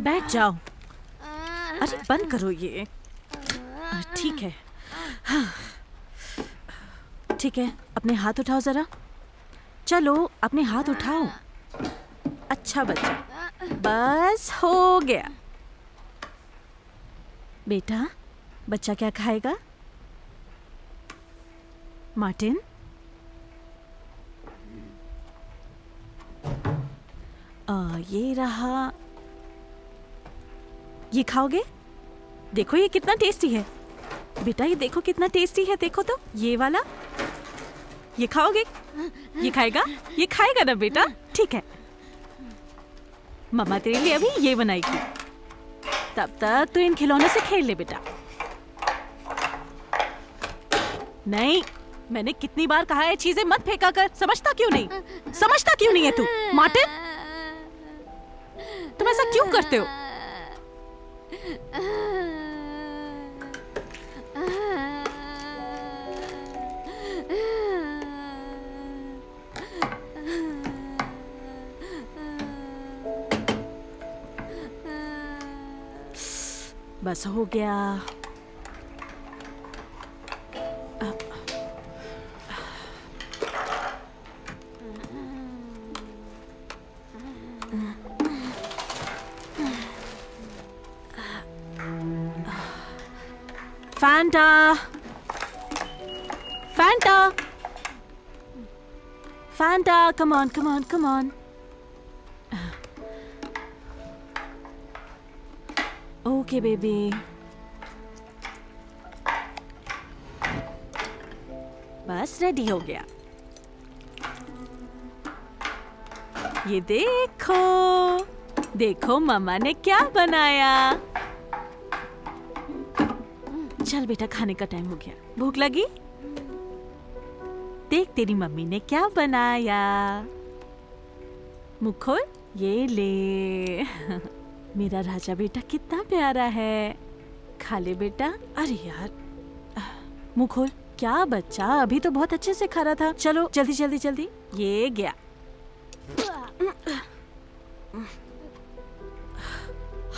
बैठ जाओ। अरे बंद करो ये। ठीक है, हाँ। ठीक है, अपने हाथ उठाओ जरा। चलो अपने हाथ उठाओ। अच्छा बच्चा, बस हो गया। बेटा, बच्चा क्या खाएगा? मार्टिन, ये रहा। ये खाओगे? देखो ये कितना टेस्टी है। बेटा ये देखो कितना टेस्टी है, देखो तो ये वाला। ये खाओगे? ये खाएगा? ये खाएगा ना बेटा? ठीक है, मम्मा तेरे लिए अभी ये बनाएगी। तब तक तो इन खिलौनों से खेल ले बेटा। नहीं, मैंने कितनी बार कहा है चीजें मत फेंका कर। समझता क्यों नहीं? समझता क्यों नहीं है तू? मार्टिन, तुम ऐसा क्यों करते हो? बस हो गया। Fanta! Fanta! Fanta, come on, come on, come on. Okay, baby. बस रेडी हो गया। ये देखो, देखो मम्मा ने क्या बनाया। चल बेटा, खाने का टाइम हो गया। भूख लगी? देख तेरी मम्मी ने क्या बनाया। मुँह खोल, ये ले। मेरा राजा बेटा कितना प्यारा है। खा ले बेटा। अरे यार, मुँह खोल। क्या बच्चा, अभी तो बहुत अच्छे से खा रहा था। चलो जल्दी जल्दी जल्दी। ये गया।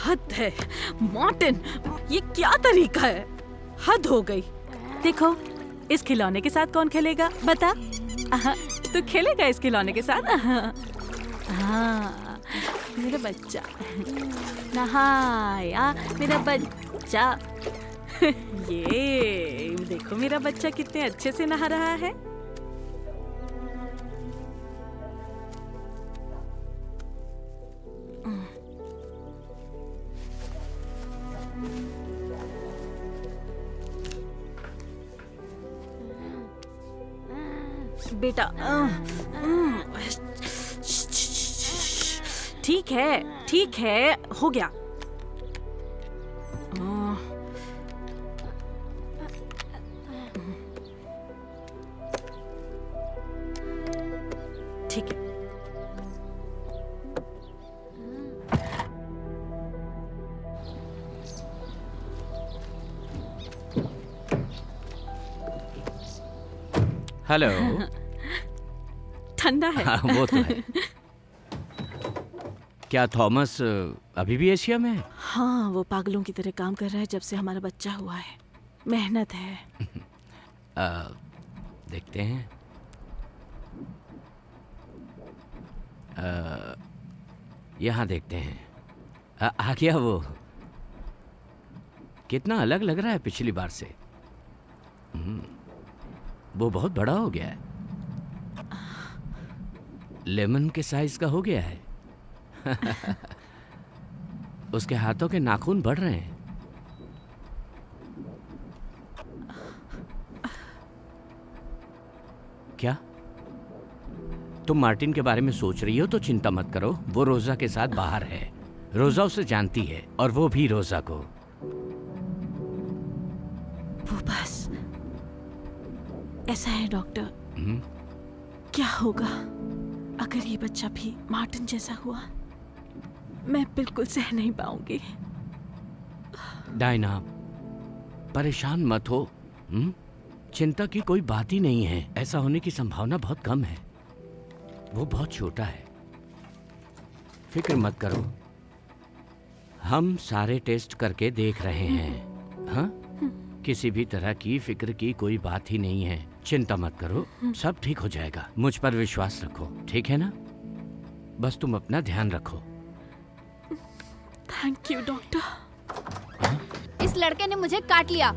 हद है मार्टिन, ये क्या तरीका है? हद हो गई। देखो, इस खिलौने के साथ कौन खेलेगा? बता। तू खेलेगा इस खिलौने के साथ? हाँ, मेरा बच्चा नहाया, मेरा बच्चा। ये देखो मेरा बच्चा कितने अच्छे से नहा रहा है। बेटा, ठीक है, ठीक है, हो गया। ठीक है। हेलो। ठंडा है। हाँ, वो तो है। क्या थॉमस अभी भी एशिया में है? हाँ, वो पागलों की तरह काम कर रहा है जब से हमारा बच्चा हुआ है। मेहनत है। देखते हैं। यहाँ देखते हैं। आ गया वो। कितना अलग लग रहा है पिछली बार से। वो बहुत बड़ा हो गया है। लेमन के साइज का हो गया है। उसके हाथों के नाखून बढ़ रहे हैं। क्या तुम मार्टिन के बारे में सोच रही हो? तो चिंता मत करो, वो रोजा के साथ बाहर है। रोजा उसे जानती है और वो भी रोजा को। वो बस ऐसा है डॉक्टर। क्या होगा अगर ये बच्चा भी मार्टिन जैसा हुआ? मैं बिल्कुल सह नहीं पाऊंगी। डायना, परेशान मत हो। चिंता की कोई बात ही नहीं है। ऐसा होने की संभावना बहुत कम है। वो बहुत छोटा है, फिक्र मत करो। हम सारे टेस्ट करके देख रहे हैं। हाँ, किसी भी तरह की फिक्र की कोई बात ही नहीं है। चिंता मत करो, सब ठीक हो जाएगा। मुझ पर विश्वास रखो, ठीक है ना? बस तुम अपना ध्यान रखो। Thank you doctor. इस लड़के ने मुझे काट लिया।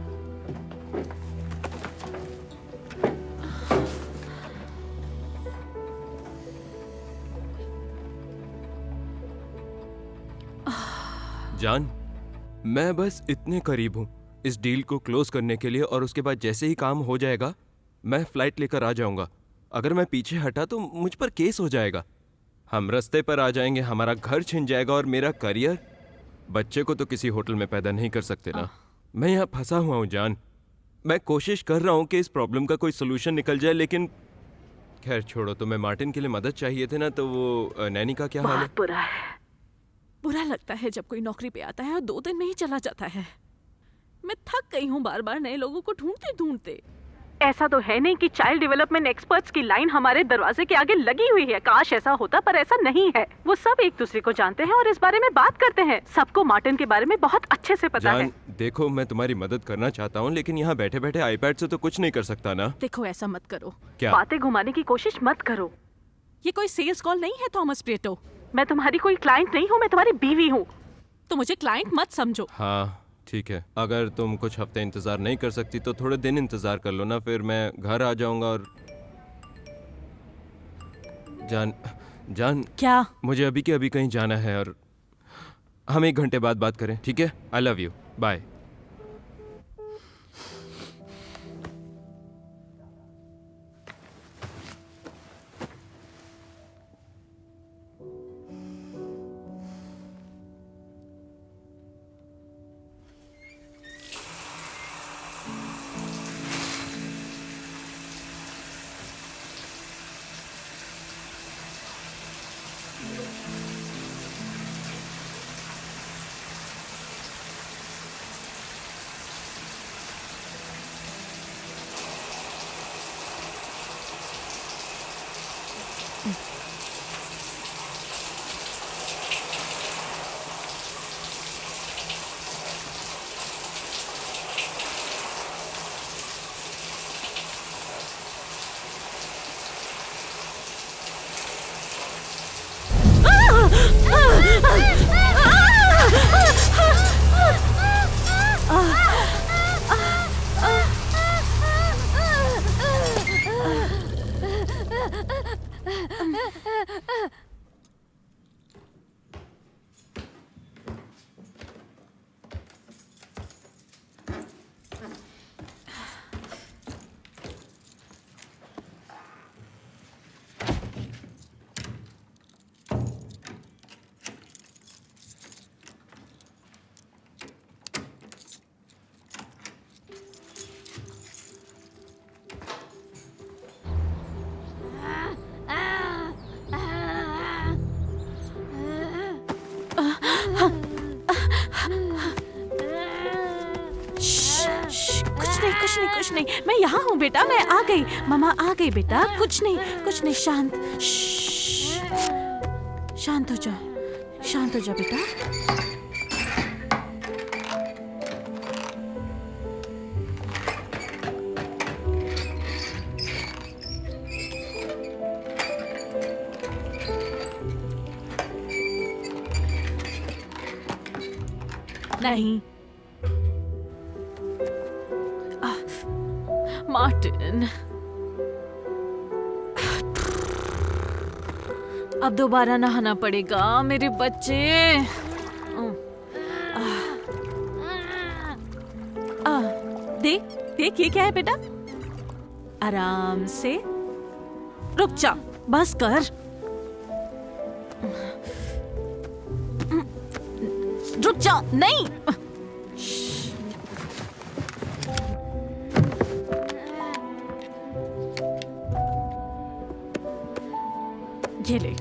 जान, मैं बस इतने करीब हूँ इस डील को क्लोज करने के लिए, और उसके बाद जैसे ही काम हो जाएगा मैं फ्लाइट लेकर आ जाऊंगा। अगर मैं पीछे हटा तो मुझ पर केस हो जाएगा, हम रास्ते पर आ जाएंगे, हमारा घर छिन जाएगा और मेरा करियर। बच्चे को तो किसी होटल में पैदा नहीं कर सकते ना। मैं यहाँ फंसा हुआ हूँ जान। मैं कोशिश कर रहा हूँ कि इस प्रॉब्लम का कोई सोल्यूशन निकल जाए, लेकिन खैर छोड़ो। तो मैं मार्टिन के लिए मदद चाहिए थे ना, तो वो नैनी का क्या हाल है? बहुत बुरा है। बुरा लगता है जब कोई नौकरी पे आता है और 2 दिन में ही चला जाता है। मैं थक गई हूँ बार बार नए लोगों को ढूंढते ढूंढते। ऐसा तो है नहीं कि चाइल्ड डेवलपमेंट एक्सपर्ट्स की लाइन हमारे दरवाजे के आगे लगी हुई है। काश ऐसा होता, पर ऐसा नहीं है। वो सब एक दूसरे को जानते हैं और इस बारे में बात करते हैं। सबको मार्टिन के बारे में बहुत अच्छे से पता है। देखो, मैं तुम्हारी मदद करना चाहता हूँ, लेकिन यहाँ बैठे बैठे आईपैड से तो कुछ नहीं कर सकता ना। देखो, ऐसा मत करो। क्या? बातें घुमाने की कोशिश मत करो। ये कोई सेल्स कॉल नहीं है थॉमस प्रेटो। मैं तुम्हारी कोई क्लाइंट नहीं हूँ, मैं तुम्हारी बीवी हूँ। तो मुझे क्लाइंट मत समझो। हाँ ठीक है, अगर तुम कुछ हफ्ते इंतजार नहीं कर सकती तो थोड़े दिन इंतजार कर लो ना, फिर मैं घर आ जाऊंगा। और जान क्या? मुझे अभी के अभी कहीं जाना है, और हम 1 घंटे बाद बात करें, ठीक है? I love you, bye. कुछ नहीं, मैं यहाँ हूँ बेटा, मैं आ गई। मामा आ गई बेटा, कुछ नहीं, शांत। शांत हो जा, शांत हो जा बेटा। नहीं मार्टिन, अब दोबारा नहाना पड़ेगा मेरे बच्चे। देख ये क्या है बेटा? आराम से, रुक जा, बस कर। रुक जा, नहीं। ये ले।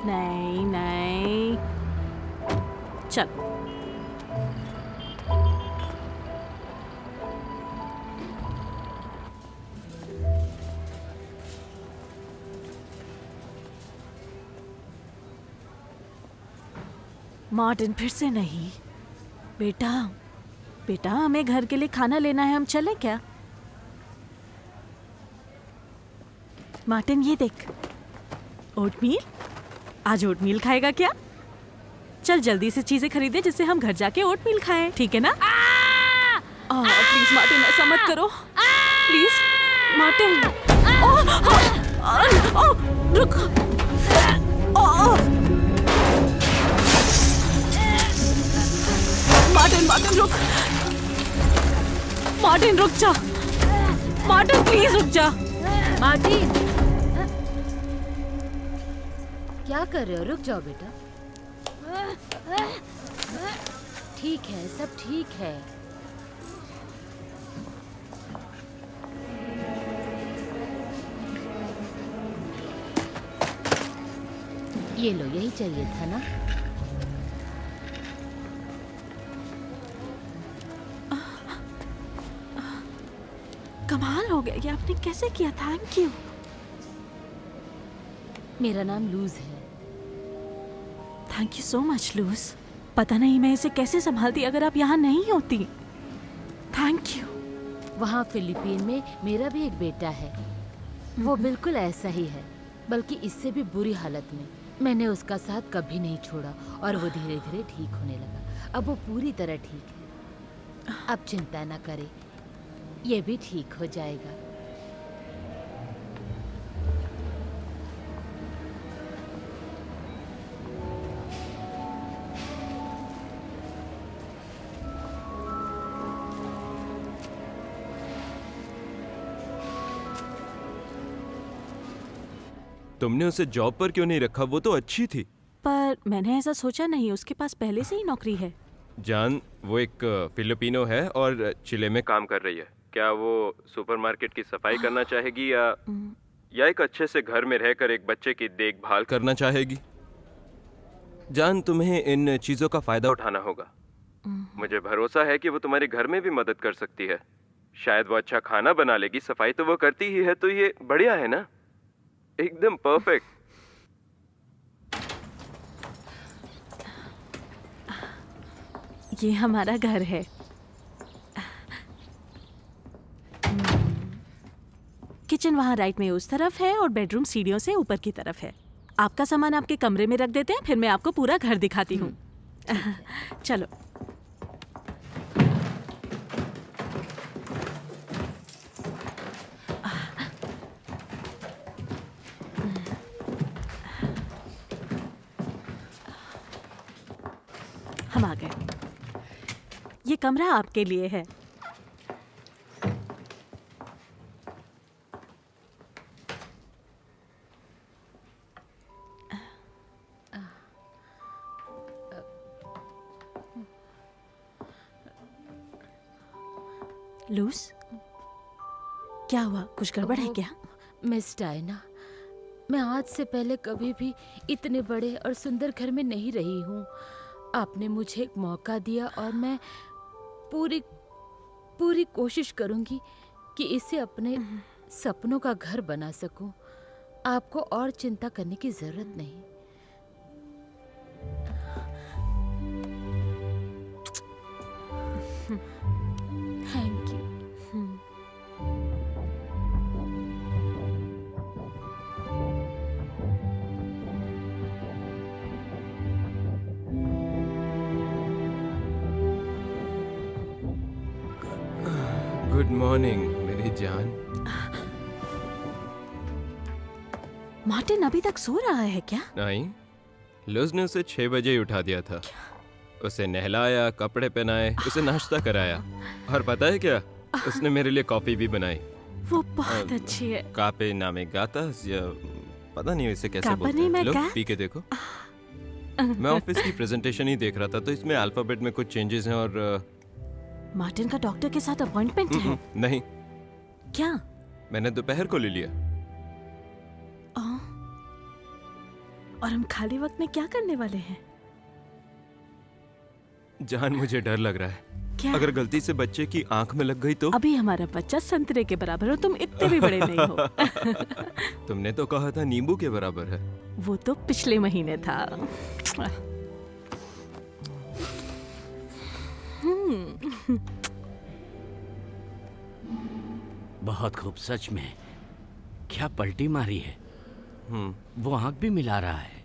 नहीं, चल। मार्टिन फिर से नहीं। बेटा बेटा, हमें घर के लिए खाना लेना है, हम चले क्या? मार्टिन ये देख, ओटमील। आज ओटमील खाएगा क्या? चल जल्दी से चीजें खरीदे जिससे हम घर जाके ओटमील खाएं, ठीक है ना? प्लीज मार्टिन, ऐसा मत करो प्लीज मार्टिन। रुक। मार्टिन रुक। मार्टिन रुक जा। मार्टिन प्लीज रुक जा। मार्टिन, क्या कर रहे हो? रुक जाओ बेटा। ठीक है, सब ठीक है। ये लो, यही चाहिए था ना? कमाल हो गया, ये आपने कैसे किया? Thank you. मेरा नाम लूज है। Thank you so much Luz. पता नहीं मैं इसे कैसे संभालती अगर आप यहाँ नहीं होती। Thank you. वहाँ फिलीपीन में मेरा भी एक बेटा है। वो बिल्कुल ऐसा ही है, बल्कि इससे भी बुरी हालत में। मैंने उसका साथ कभी नहीं छोड़ा और वो धीरे धीरे ठीक होने लगा। अब वो पूरी तरह ठीक है। अब चिंता ना करे, ये भी ठीक हो जाएगा। तुमने उसे जॉब पर क्यों नहीं रखा? वो तो अच्छी थी। पर मैंने ऐसा सोचा नहीं, उसके पास पहले से ही नौकरी है। जान, वो एक फिलिपिनो है और चिले में काम कर रही है। क्या वो सुपरमार्केट की सफाई करना चाहेगी या एक अच्छे से घर में रहकर एक बच्चे की देखभाल करना चाहेगी? जान, तुम्हें इन चीजों का फायदा उठाना होगा। मुझे भरोसा है कि वो तुम्हारे घर में भी मदद कर सकती है। शायद वो अच्छा खाना बना लेगी, सफाई तो वो करती ही है, तो ये बढ़िया है ना? एकदम परफेक्ट। ये हमारा घर है। किचन वहाँ राइट में उस तरफ है और बेडरूम सीढ़ियों से ऊपर की तरफ है। आपका सामान आपके कमरे में रख देते हैं, फिर मैं आपको पूरा घर दिखाती हूँ। चलो। हम आ गए। ये कमरा आपके लिए है। लूस, क्या हुआ? कुछ गड़बड़ है क्या? मिस डायना, मैं आज से पहले कभी भी इतने बड़े और सुंदर घर में नहीं रही हूँ। आपने मुझे एक मौका दिया और मैं पूरी कोशिश करूंगी कि इसे अपने सपनों का घर बना सकूं। आपको और चिंता करने की जरूरत नहीं। Thank you. गुड मॉर्निंग मेरी जान। मार्टिन अभी तक सो रहा है क्या? नहीं, लूज ने उसे 6 बजे ही उठा दिया था। उसे नहलाया, कपड़े पहनाए, उसे नाश्ता कराया और पता है क्या, उसने मेरे लिए कॉफी भी बनाई। वो बहुत अच्छी है। कापे नामे गाता या पता नहीं इसे कैसे कापा बोलते नहीं, हैं। मैं लो का? पी के देखो। मैं ऑफिस की प्रेजेंटेशन ही देख रहा था, तो इसमें अल्फाबेट में कुछ चेंजेस हैं और मार्टिन का डॉक्टर के साथ अपॉइंटमेंट है नहीं, क्या? मैंने दोपहर को ले लिया। और हम खाली वक्त में क्या करने वाले हैं? जान, मुझे डर लग रहा है। क्या? अगर गलती से बच्चे की आंख में लग गई तो? अभी हमारा बच्चा संतरे के बराबर हो, तुम इतने भी बड़े नहीं हो। तुमने तो कहा था नींबू के बराबर है। वो तो पिछले महीने था। बहुत खूब, सच में। क्या पलटी मारी है। हम्म। वो आंख भी मिला रहा है।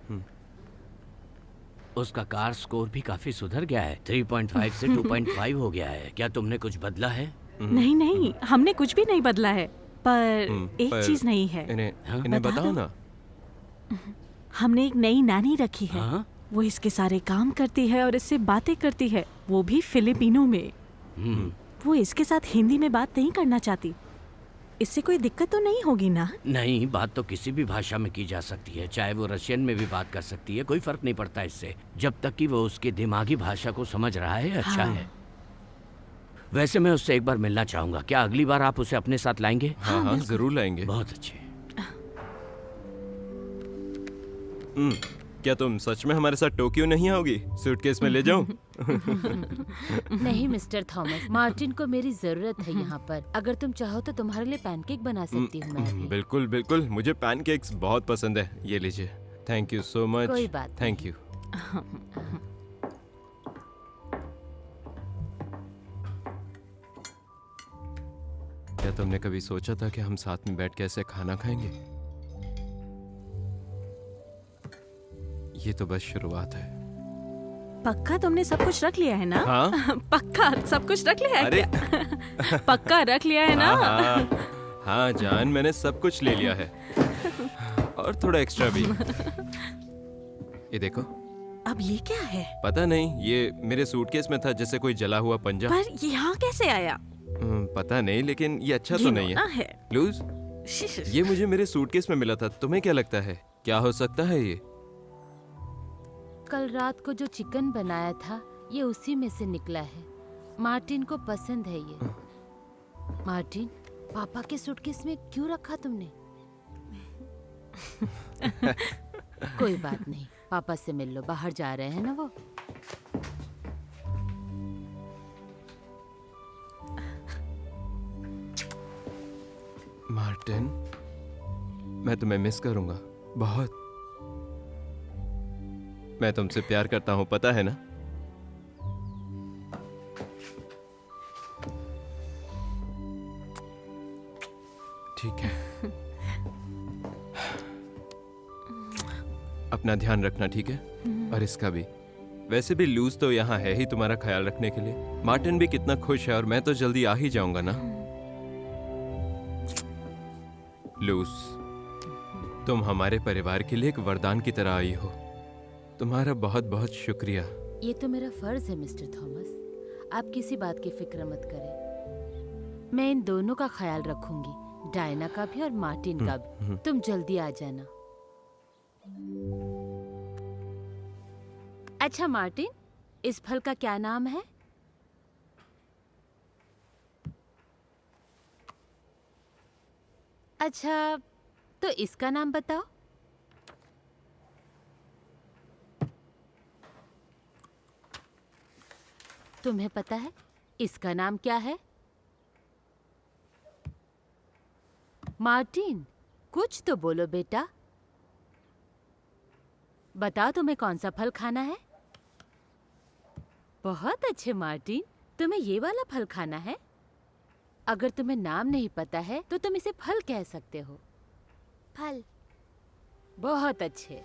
उसका कार स्कोर भी काफी सुधर गया है। 3.5 से 2.5 हो गया है। क्या तुमने कुछ बदला है? नहीं नहीं, हमने कुछ भी नहीं बदला है। पर एक पर चीज नहीं है। इन्हें बता बताओ दो। ना। हमने एक नई नानी रखी है। हाँ? वो इसके सारे काम करती है और इससे बातें करती है, वो भी फिलिपिनो में। वो इसके साथ हिंदी में बात नहीं करना चाहती। इससे कोई दिक्कत तो नहीं होगी ना? नहीं, बात तो किसी भी भाषा में की जा सकती है। चाहे वो रशियन में भी बात कर सकती है, कोई फर्क नहीं पड़ता इससे, जब तक कि वो उसकी दिमागी भाषा को समझ रहा है। अच्छा हाँ। है। वैसे मैं उससे एक बार मिलना चाहूंगा। क्या अगली बार आप उसे अपने साथ लाएंगे? हाँ हाँ, जरूर लाएंगे। बहुत अच्छे। क्या तुम सच में हमारे साथ टोक्यो नहीं आओगी? सूटकेस में ले जाऊं? नहीं मिस्टर थॉमस, मार्टिन को मेरी जरूरत है यहाँ पर। अगर तुम चाहो तो तुम्हारे लिए पैनकेक बना सकती हूँ मैं अभी। बिल्कुल बिल्कुल, मुझे पैनकेक्स बहुत पसंद है। ये लीजिए। Thank you so much. कोई बात थैंक यू। क्या तुमने कभी सोचा था कि हम साथ में बैठ के ऐसे खाना खाएंगे? ये तो बस शुरुआत है। पक्का तुमने सब कुछ रख लिया है ना? हाँ? पक्का सब कुछ रख लिया है अरे क्या? पक्का रख लिया है ना? हाँ जान, मैंने सब कुछ ले लिया है और थोड़ा एक्स्ट्रा भी। ये देखो। अब ये क्या है? पता नहीं, ये मेरे सूटकेस में था, जैसे कोई जला हुआ पंजा। पर ये यहाँ कैसे आया? पता नहीं, लेकिन ये अच्छा तो नहीं घिनौना है। लूज, ये मुझे मेरे सूटकेस में मिला था। तुम्हें क्या लगता है, क्या हो सकता है ये? कल रात को जो चिकन बनाया था, ये उसी में से निकला है। मार्टिन को पसंद है ये। मार्टिन, पापा के सूटकेस में क्यों रखा तुमने? कोई बात नहीं, पापा से मिल लो, बाहर जा रहे हैं ना वो। मार्टिन, मैं तुम्हें मिस करूंगा बहुत। मैं तुमसे प्यार करता हूं, पता है ना? ठीक है। अपना ध्यान रखना, ठीक है? और इसका भी। वैसे भी लूज तो यहाँ है ही तुम्हारा ख्याल रखने के लिए। मार्टिन भी कितना खुश है और मैं तो जल्दी आ ही जाऊंगा ना। लूज, तुम हमारे परिवार के लिए एक वरदान की तरह आई हो। तुम्हारा बहुत बहुत शुक्रिया। ये तो मेरा फर्ज है मिस्टर थॉमस। आप किसी बात की फिक्र मत करें। मैं इन दोनों का ख्याल रखूंगी, डायना का भी और मार्टिन का भी। तुम जल्दी आ जाना। अच्छा मार्टिन, इस फल का क्या नाम है? अच्छा, तो इसका नाम बताओ। तुम्हें पता है इसका नाम क्या है? मार्टिन, कुछ तो बोलो बेटा। बताओ तुम्हें कौन सा फल खाना है? बहुत अच्छे मार्टिन, तुम्हें ये वाला फल खाना है। अगर तुम्हें नाम नहीं पता है तो तुम इसे फल कह सकते हो। फल। बहुत अच्छे।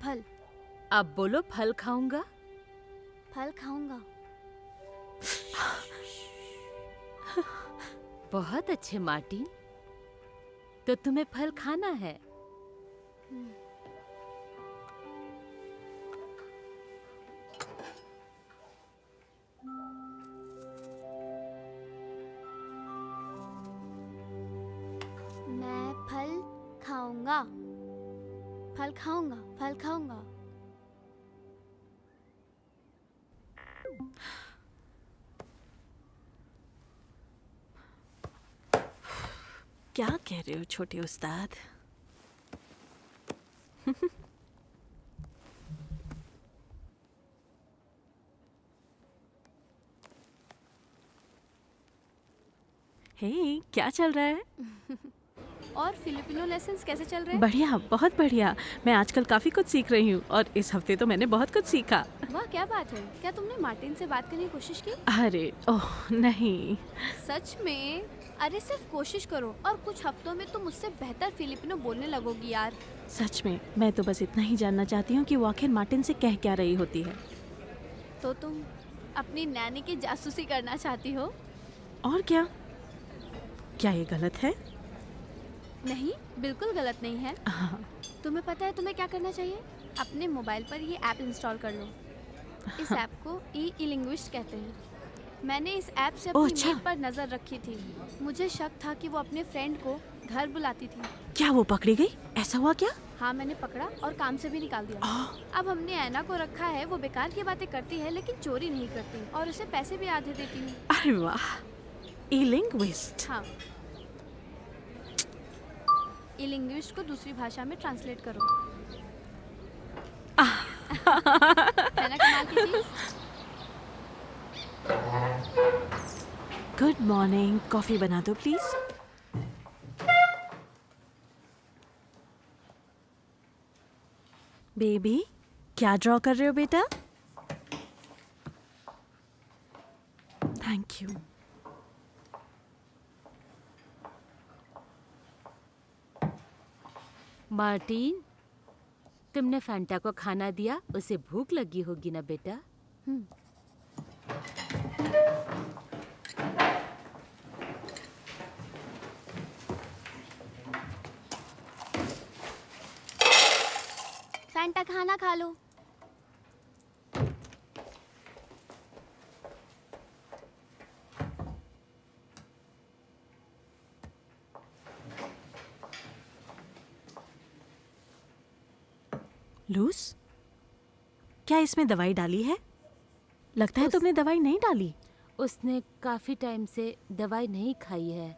फल। अब बोलो फल खाऊंगा। फल खाऊंगा। बहुत अच्छे मार्टिन, तो तुम्हें फल खाना है। मैं फल खाऊंगा। फल खाऊंगा। फल खाऊंगा। क्या कह रहे हो छोटे उस्ताद? हे, क्या चल रहा है? और फिलिपिनो लेसन्स कैसे चल रहे हैं? बढ़िया, बहुत बढ़िया। मैं आजकल काफी कुछ सीख रही हूँ और इस हफ्ते तो मैंने बहुत कुछ सीखा। वाह, क्या बात है। क्या तुमने मार्टिन से बात करने की कोशिश की? अरे ओह नहीं। सच में? अरे सिर्फ कोशिश करो और कुछ हफ्तों में तुम मुझसे बेहतर फिलिपिनो बोलने लगोगी यार। सच में, मैं तो बस इतना ही जानना चाहती हूँ कि वो आखिर मार्टिन से कह क्या रही होती है। तो तुम अपनी नैनी की जासूसी करना चाहती हो? और क्या? क्या ये गलत है? नहीं, बिल्कुल गलत नहीं है। हाँ, तुम्हें पता है तुम्हें क्या करना चाहिए? अपने मोबाइल पर ये ऐप इंस्टॉल कर लो। इस ऐप को ई लिंग्विस्ट कहते हैं। मैंने इस ऐप से ओह, अपनी अच्छा। मेल पर नजर रखी थी। मुझे शक था कि वो अपने फ्रेंड को घर बुलाती थी। क्या वो पकड़ी गई? ऐसा हुआ क्या? हाँ, मैंने पकड़ा और काम से भी निकाल दिया। आह, अब हमने ऐना को रखा है। वो बेकार की बातें करती है लेकिन चोरी नहीं करती और उसे पैसे भी आधे देती हूँ। अरे वाह, ई लिंग्विस्ट। हाँ, ई लिंग्विस्ट को दूसरी भाषा में ट्रांसलेट करो। है ना कमाल की चीज़? गुड मॉर्निंग, कॉफी बना दो प्लीज। बेबी, क्या ड्रॉ कर रहे हो बेटा? Thank you. मार्टिन, तुमने फैंटा को खाना दिया? उसे भूख लगी होगी ना बेटा? फैंटा खाना खा लो। लूस, क्या इसमें दवाई डाली है? लगता है तुमने दवाई नहीं डाली। उसने काफी टाइम से दवाई नहीं खाई है।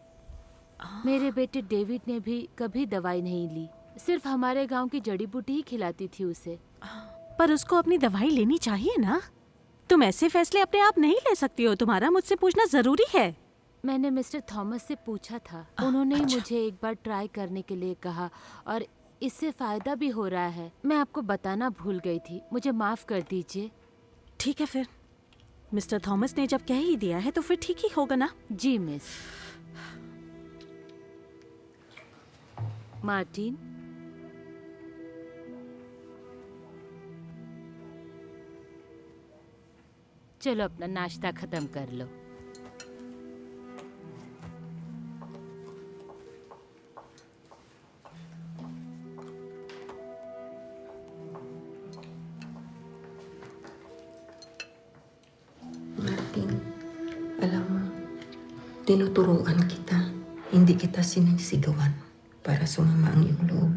मेरे बेटे डेविड ने भी कभी दवाई नहीं ली। सिर्फ हमारे गांव की जड़ी बूटी ही खिलाती थी उसे। पर उसको अपनी दवाई लेनी चाहिए ना। तुम ऐसे फैसले अपने आप नहीं ले सकती हो। तुम्हारा मुझसे पूछना जरूरी है। मैंने मिस्टर थॉमस से पूछा था। उन्होंने ही अच्छा। मुझे एक बार ट्राई करने के लिए कहा और इससे फायदा भी हो रहा है। मैं आपको बताना भूल गई थी, मुझे माफ कर दीजिए। ठीक है फिर, मिस्टर थॉमस ने जब कह ही दिया है तो फिर ठीक ही होगा ना। जी मिस। मार्टिन, चलो अपना नाश्ता खत्म कर लो। Martin, alam mo, tinuturuan kita. Hindi kita sinisigawan para sumama ang iyong loob.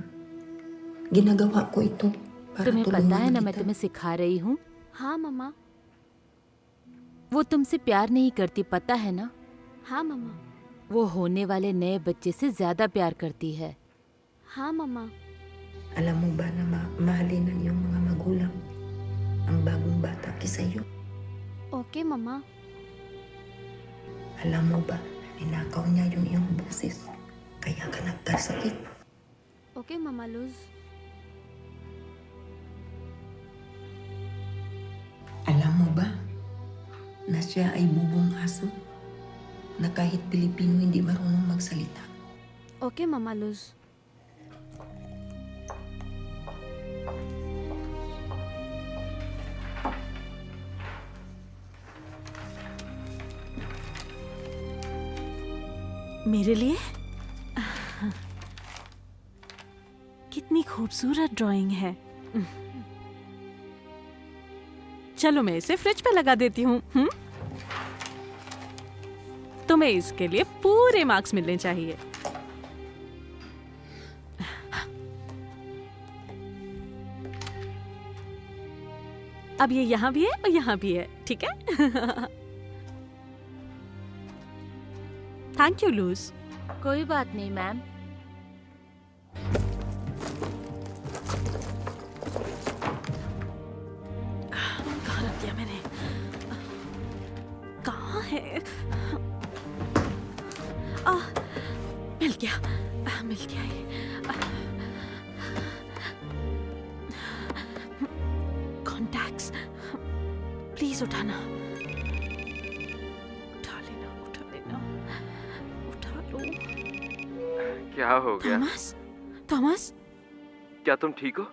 Ginagawa ko ito para तुम्हें पता है ना, tulungan मैं kita. तुम्हें सिखा रही हूँ। हाँ मम्मा। वो तुमसे प्यार नहीं करती, पता है ना? हाँ मम्मा। वो होने वाले नए बच्चे से ज्यादा प्यार करती है। हाँ मम्मा। Alam mo ba na mahalin ng iyong mga magulang ang bagong bata kisa iyo? Okay mama. Alam mo ba, ninakaw niya yung iyong boses. Kaya ka nagkasakit. Okay mama Luz. Alam mo ba na siya ay bubong aso na kahit Pilipino hindi marunong magsalita? Okay mama Luz. मेरे लिए कितनी खूबसूरत drawing है। चलो मैं इसे fridge पे लगा देती हूँ। तुम्हें इसके लिए पूरे मार्क्स मिलने चाहिए। अब ये यहाँ भी है और यहाँ भी है, ठीक है? Thank you lose. कोई बात नहीं मैम। कहाँ रख दिया मैंने? कहाँ है? मिल गया, मिल मिल गया ये। कॉन्टैक्ट्स, प्लीज उठाना। उठा लेना, उठा लेना, उठा लो। क्या हो गया? थॉमस, थॉमस, क्या तुम ठीक हो?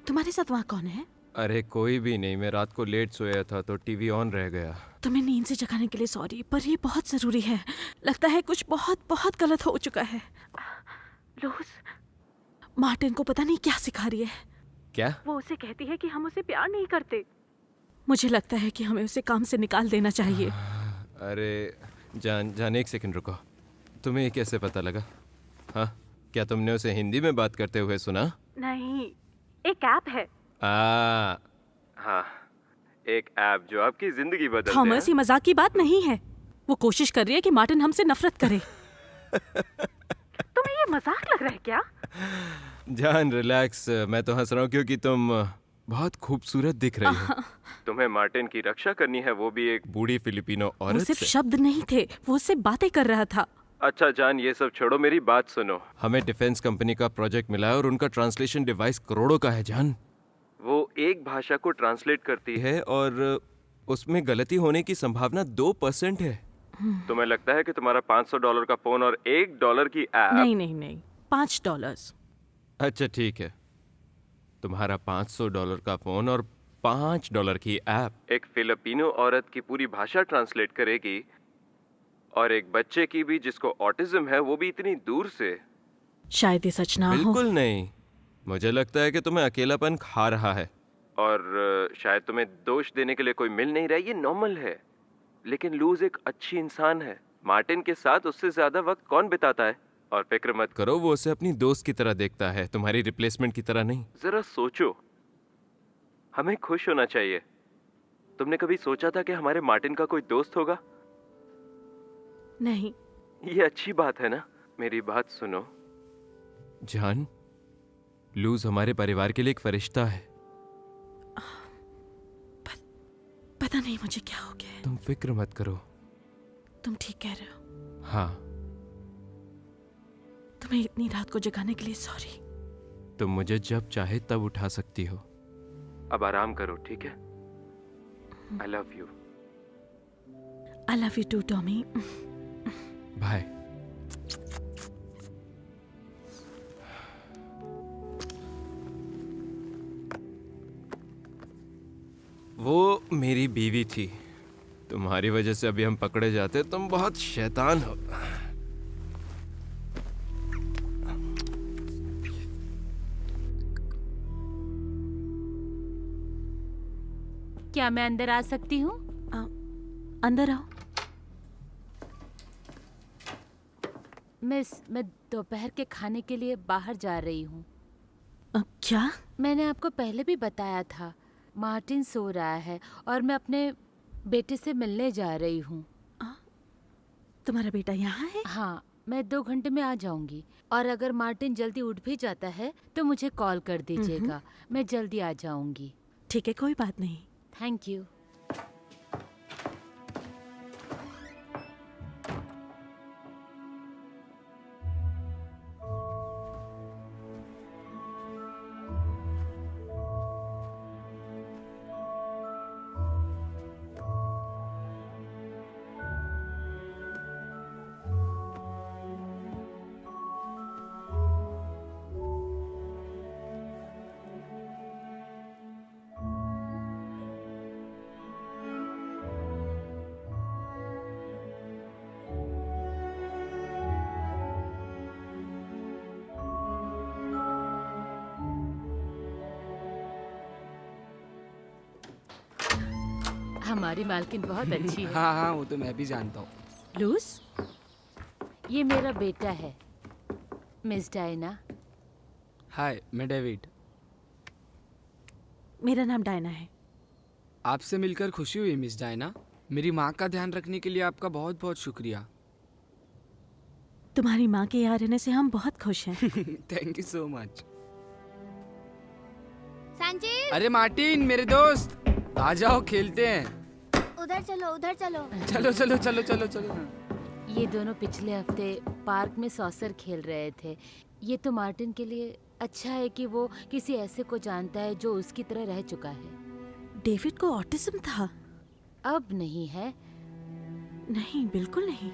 तुम्हारे साथ वहाँ कौन है? अरे कोई भी नहीं, मैं रात को लेट सोया था तो टीवी ऑन रह गया। तुम्हें नींद से जगाने के लिए सॉरी, पर ये बहुत जरूरी है। लगता है कुछ बहुत बहुत गलत हो चुका है। लूज, मार्टिन को पता नहीं क्या सिखा रही है। क्या? वो उसे कहती है कि हम उसे प्यार नहीं करते। मुझे लगता है कि हमें उसे काम से निकाल देना चाहिए। अरे जान एक सेकंड रुको। तुम्हें ये कैसे पता लगा? हाँ, क्या तुमने उसे हिंदी में बात करते हुए सुना? नहीं, एक ऐप है। हाँ, एक ऐप जो आपकी जिंदगी बदल दे। थॉमस, ये मजाक की बात नहीं है। वो कोशिश कर रही है कि मार्टिन हमसे नफरत करे। तुम्हें ये मजाक लग रहा है क्या? जान रिलैक्स, मैं तो हंस रहा हूँ क्योंकि तुम बहुत खूबसूरत दिख रही हो। तुम्हें मार्टिन की रक्षा करनी है, वो भी एक बूढ़ी फिलिपिनो वो औरत सिर्फ से। शब्द नहीं थे, वो उससे बातें कर रहा था। अच्छा जान, ये सब छोड़ो, मेरी बात सुनो। हमें डिफेंस कंपनी का प्रोजेक्ट मिला है और उनका ट्रांसलेशन डिवाइस करोड़ों का है जान। वो एक भाषा को ट्रांसलेट करती है और उसमें गलती होने की संभावना 2% है। तुम्हें लगता है कि तुम्हारा $500 का फोन और $1 की ऐप? नहीं नहीं नहीं, $5। अच्छा ठीक है, तुम्हारा $500 का फोन और $5 की ऐप एक फिलिपिनो औरत की पूरी भाषा ट्रांसलेट करेगी, और एक बच्चे की भी जिसको ऑटिज्म है, वो भी इतनी दूर से। शायद ये सच ना हो। बिल्कुल नहीं, मुझे लगता है कि तुम्हें अकेलापन खा रहा है और शायद तुम्हें दोष देने के लिए कोई मिल नहीं रहा है, ये नॉर्मल है। लेकिन लूज एक अच्छी इंसान है। मार्टिन के साथ उससे ज्यादा वक्त कौन बिताता है? और फिक्र मत करो, वो उसे अपनी दोस्त की तरह देखता है, तुम्हारी रिप्लेसमेंट की तरह नहीं। जरा सोचो, हमें खुश होना चाहिए। तुमने कभी सोचा था कि हमारे मार्टिन का कोई दोस्त होगा? नहीं। ये अच्छी बात है ना? मेरी बात सुनो जान, लूज हमारे परिवार के लिए एक फरिश्ता है। पता नहीं मुझे क्या हो गया है। तुम फिक्र मत करो। तुम ठीक कह रहे हो। हाँ, तुम्हें इतनी रात को जगाने के लिए सॉरी। तुम मुझे जब चाहे तब उठा सकती हो। अब आराम करो, ठीक है? I love you. I love you too Tommy. Bye. वो मेरी बीवी थी। तुम्हारी वजह से अभी हम पकड़े जाते। तुम बहुत शैतान हो। क्या मैं अंदर आ सकती हूँ? अंदर आओ। मिस, मैं दोपहर के खाने के लिए बाहर जा रही हूँ। क्या? मैंने आपको पहले भी बताया था, मार्टिन सो रहा है और मैं अपने बेटे से मिलने जा रही हूँ। तुम्हारा बेटा यहाँ है? हाँ, मैं 2 घंटे में आ जाऊंगी। और अगर मार्टिन जल्दी उठ भी जाता है तो मुझे कॉल कर दीजिएगा, मैं जल्दी आ जाऊंगी। ठीक है, कोई बात नहीं। Thank you. हमारी मालकिन बहुत अच्छी है। हाँ हाँ, वो तो मैं भी जानता हूँ। लूज, ये मेरा बेटा है, मिस डायना। हाय, मैं डेविड। मेरा नाम डायना है। आपसे मिलकर खुशी हुई मिस डायना। मेरी माँ का ध्यान रखने के लिए आपका बहुत बहुत शुक्रिया। तुम्हारी माँ के यहाँ रहने से हम बहुत खुश हैं। Thank you so much. Sanjeev, अरे मार्टिन, मेरे दोस्त, आ जाओ खेलते हैं। उधर चलो, उधर चलो। चलो चलो चलो चलो चलो। ये दोनों पिछले हफ्ते पार्क में सॉसर खेल रहे थे। ये तो मार्टिन के लिए अच्छा है कि वो किसी ऐसे को जानता है जो उसकी तरह रह चुका है। डेविड को ऑटिज्म था? अब नहीं है। नहीं, बिल्कुल नहीं।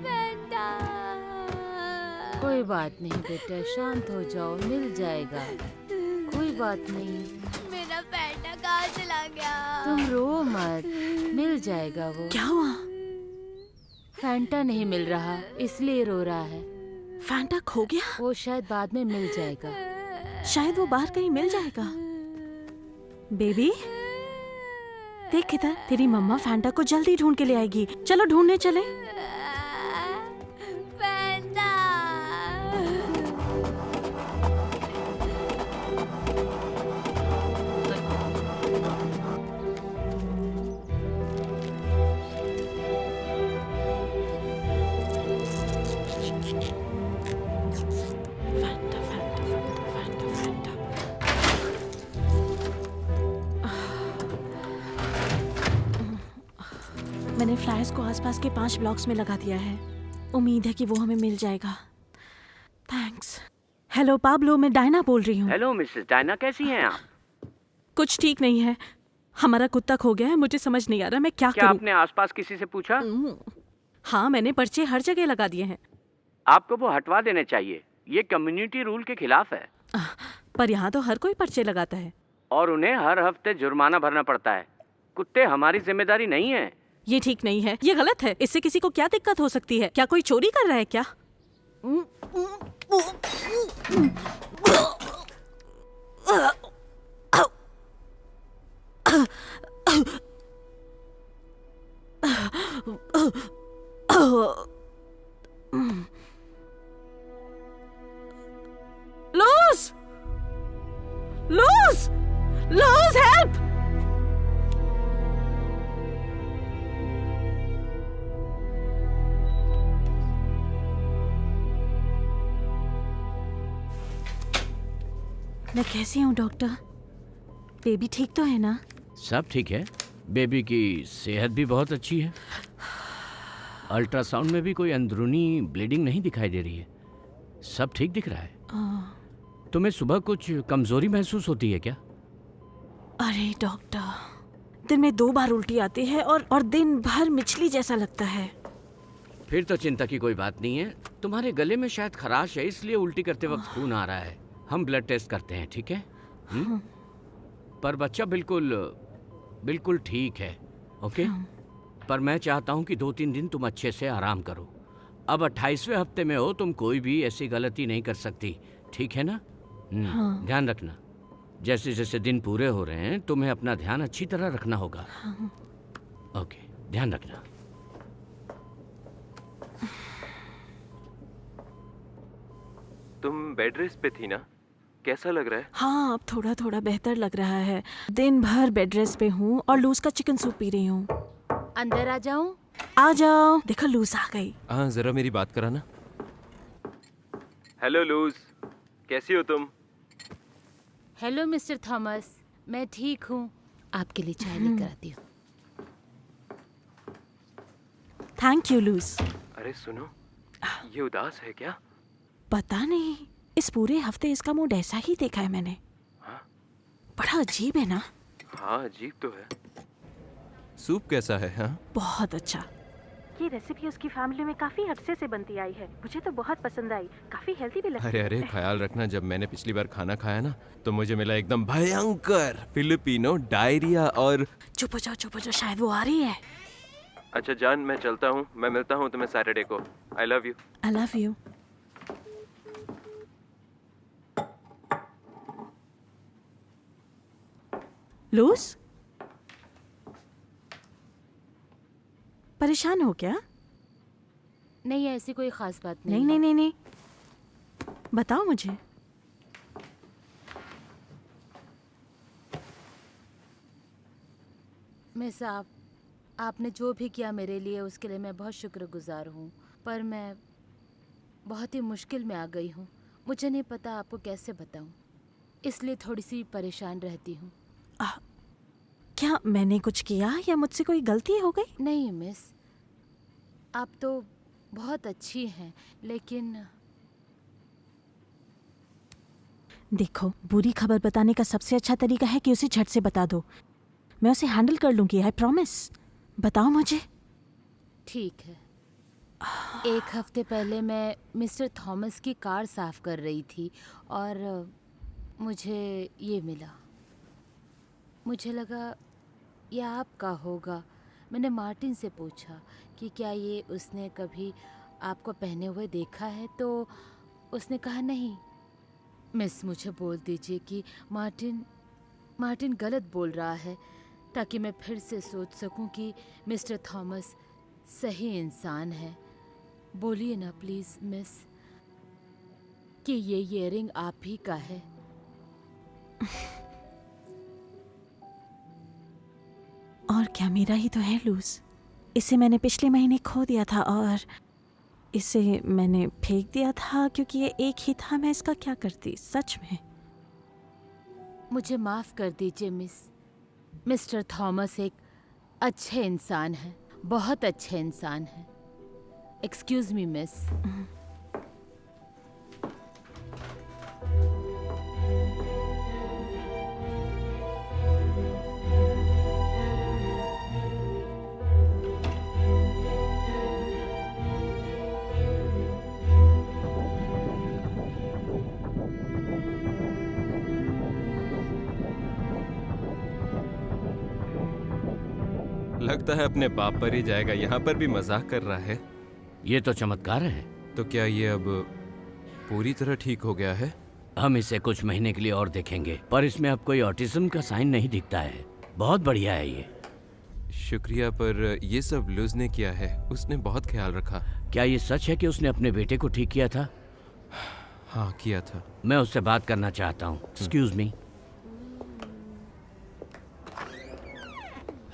बेटा। कोई बात नहीं बेटा, शांत हो जाओ, मिल जाएगा। कोई बात नहीं, मेरा बेटा कहाँ चला गया? तुम रो मत, मिल जाएगा वो। क्या हुआ? फैंटा नहीं मिल रहा, इसलिए रो रहा है। फैंटा खो गया? वो शायद बाद में मिल जाएगा। शायद वो बाहर कहीं मिल जाएगा। बेबी देख इधर, तेरी मम्मा फैंटा को जल्दी ढूंढ के ले आएगी। चलो ढूंढने चले। बेटा। Fanta Fanta Fanta Fanta Fanta. मैंने फ्लायर्स को आसपास के 5 ब्लॉक्स में लगा दिया है। उम्मीद है कि वो हमें मिल जाएगा। थैंक्स। हेलो पाब्लो, मैं डायना बोल रही हूँ। हेलो मिसेस डायना, कैसी हैं आप? कुछ ठीक नहीं है। हमारा कुत्ता खो गया है। मुझे समझ नहीं आ रहा मैं क्या क्या करूँ। आपने आसपास किसी से पूछा? हाँ, मैंने पर्चे हर जगह लगा दिए हैं। आपको वो हटवा देने चाहिए। ये कम्युनिटी रूल के खिलाफ है पर यहाँ तो हर कोई पर्चे लगाता है। और उन्हें हर हफ्ते जुर्माना भरना पड़ता है। कुत्ते हमारी जिम्मेदारी नहीं है। ये ठीक नहीं है, ये गलत है। इससे किसी को क्या दिक्कत हो सकती है? क्या कोई चोरी कर रहा है क्या? लूज! लूज! Luz, help! मैं कैसी हूँ डॉक्टर? बेबी ठीक तो है ना? सब ठीक है। बेबी की सेहत भी बहुत अच्छी है। अल्ट्रासाउंड में भी कोई अंदरूनी ब्लीडिंग नहीं दिखाई दे रही है। सब ठीक दिख रहा है। तुम्हें सुबह कुछ कमजोरी महसूस होती है क्या? अरे डॉक्टर, दिन में 2 बार उल्टी आती है और दिन भर मिचली जैसा लगता है। फिर तो चिंता की कोई बात नहीं है। तुम्हारे गले में शायद खराश है, इसलिए उल्टी करते वक्त खून आ रहा है। हम ब्लड टेस्ट करते हैं, ठीक है? पर बच्चा बिल्कुल ठीक है। ओके? पर मैं चाहता हूँ कि 2-3 दिन तुम अच्छे से आराम करो। अब 28वें हफ्ते में हो, तुम कोई भी ऐसी गलती नहीं कर सकती, ठीक है ना? ध्यान रखना। जैसे जैसे दिन पूरे हो रहे हैं, तुम्हें अपना ध्यान अच्छी तरह रखना होगा। ओके, ध्यान रखना। तुम बेड रेस्ट पे थी ना? कैसा लग रहा है? हाँ, अब थोड़ा थोड़ा बेहतर लग रहा है। दिन भर बेड रेस्ट पे हूँ और लूज का चिकन सूप पी रही हूँ। अंदर आ जाऊं? आ जाओ। देखो लूज आ गई। हाँ, जरा मेरी बात कराना। हेलो लूज, कैसी हो तुम? हेलो मिस्टर थॉमस, मैं ठीक हूँ। आपके लिए चाय लेकर आती हूँ। Thank you lose. अरे सुनो, ये उदास है क्या? पता नहीं, इस पूरे हफ्ते इसका मूड ऐसा ही देखा है मैंने। हाँ? बड़ा अजीब है ना? हाँ, अजीब तो है। सूप कैसा है? हाँ, बहुत अच्छा। ये रेसिपी उसकी फैमिली में काफी अरसे से बनती आई है। मुझे तो बहुत पसंद आई। काफी हेल्दी भी लगती है। अरे ख्याल रखना, जब मैंने पिछली बार खाना खाया ना, तो मुझे मिला एकदम भयंकर फिलिपिनो डायरिया और चुप हो जाओ, शायद वो आ रही है। अच्छा जान, मैं चलता हूँ। मैं मिलता हूँ तुम्हें सैटरडे को। I love you. I love you. Luz, परेशान हो क्या? नहीं, ऐसी कोई खास बात नहीं नहीं नहीं है। नहीं नहीं, बताओ मुझे। मिस, आपने जो भी किया मेरे लिए उसके लिए मैं बहुत शुक्रगुजार हूँ, पर मैं बहुत ही मुश्किल में आ गई हूँ। मुझे नहीं पता आपको कैसे बताऊँ, इसलिए थोड़ी सी परेशान रहती हूँ। क्या मैंने कुछ किया या मुझसे कोई गलती हो गई? नहीं मिस, आप तो बहुत अच्छी हैं, लेकिन देखो, बुरी खबर बताने का सबसे अच्छा तरीका है कि उसे झट से बता दो। मैं उसे हैंडल कर लूंगी, आई प्रॉमिस। बताओ मुझे। ठीक है। एक हफ्ते पहले मैं मिस्टर थॉमस की कार साफ कर रही थी और मुझे ये मिला। मुझे लगा ये आपका होगा। मैंने मार्टिन से पूछा कि क्या ये उसने कभी आपको पहने हुए देखा है, तो उसने कहा नहीं। मिस, मुझे बोल दीजिए कि मार्टिन गलत बोल रहा है, ताकि मैं फिर से सोच सकूं कि मिस्टर थॉमस सही इंसान है। बोलिए ना प्लीज़ मिस कि ये ईयरिंग आप ही का है। और क्या, मेरा ही तो है लूज। इसे मैंने पिछले महीने खो दिया था और इसे मैंने फेंक दिया था क्योंकि ये एक ही था। मैं इसका क्या करती सच में। मुझे माफ़ कर दीजिए मिस। मिस्टर थॉमस एक अच्छे इंसान हैं, बहुत अच्छे इंसान हैं। Excuse me miss. लगता है अपने बाप पर ही जाएगा। यहाँ पर भी मजाक कर रहा है। ये तो चमत्कार है। तो क्या ये अब पूरी तरह ठीक हो गया है? हम इसे कुछ महीने के लिए और देखेंगे, पर इसमें अब कोई ऑटिज्म का साइन नहीं दिखता है। बहुत बढ़िया है ये। शुक्रिया, पर ये सब लूज ने किया है। उसने बहुत ख्याल रखा। क्या ये सच है कि उसने अपने बेटे को ठीक किया था? हाँ, किया था। मैं उससे बात करना चाहता हूँ। Excuse me.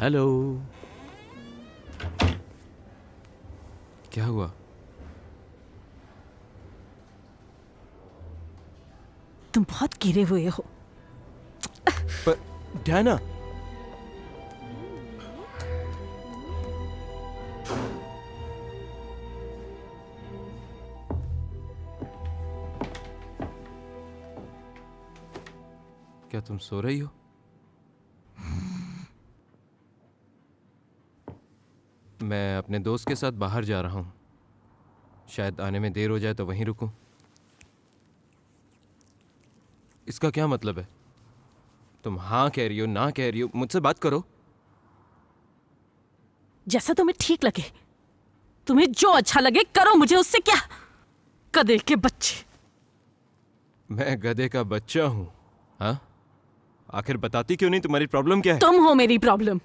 हेलो। क्या हुआ? तुम बहुत गिरे हुए हो। पर डायना, क्या तुम सो रही हो? मैं अपने दोस्त के साथ बाहर जा रहा हूँ। शायद आने में देर हो जाए तो वहीं रुकूं। इसका क्या मतलब है? तुम हाँ कह रही हो, ना कह रही हो? मुझसे बात करो। जैसा तुम्हें ठीक लगे, तुम्हें जो अच्छा लगे करो, मुझे उससे क्या। गधे के बच्चे। मैं गधे का बच्चा हूँ? हाँ? आखिर बताती क्यों नहीं? तुम्हारी प्रॉब्लम क्या है? तुम हो मेरी प्रॉब्लम।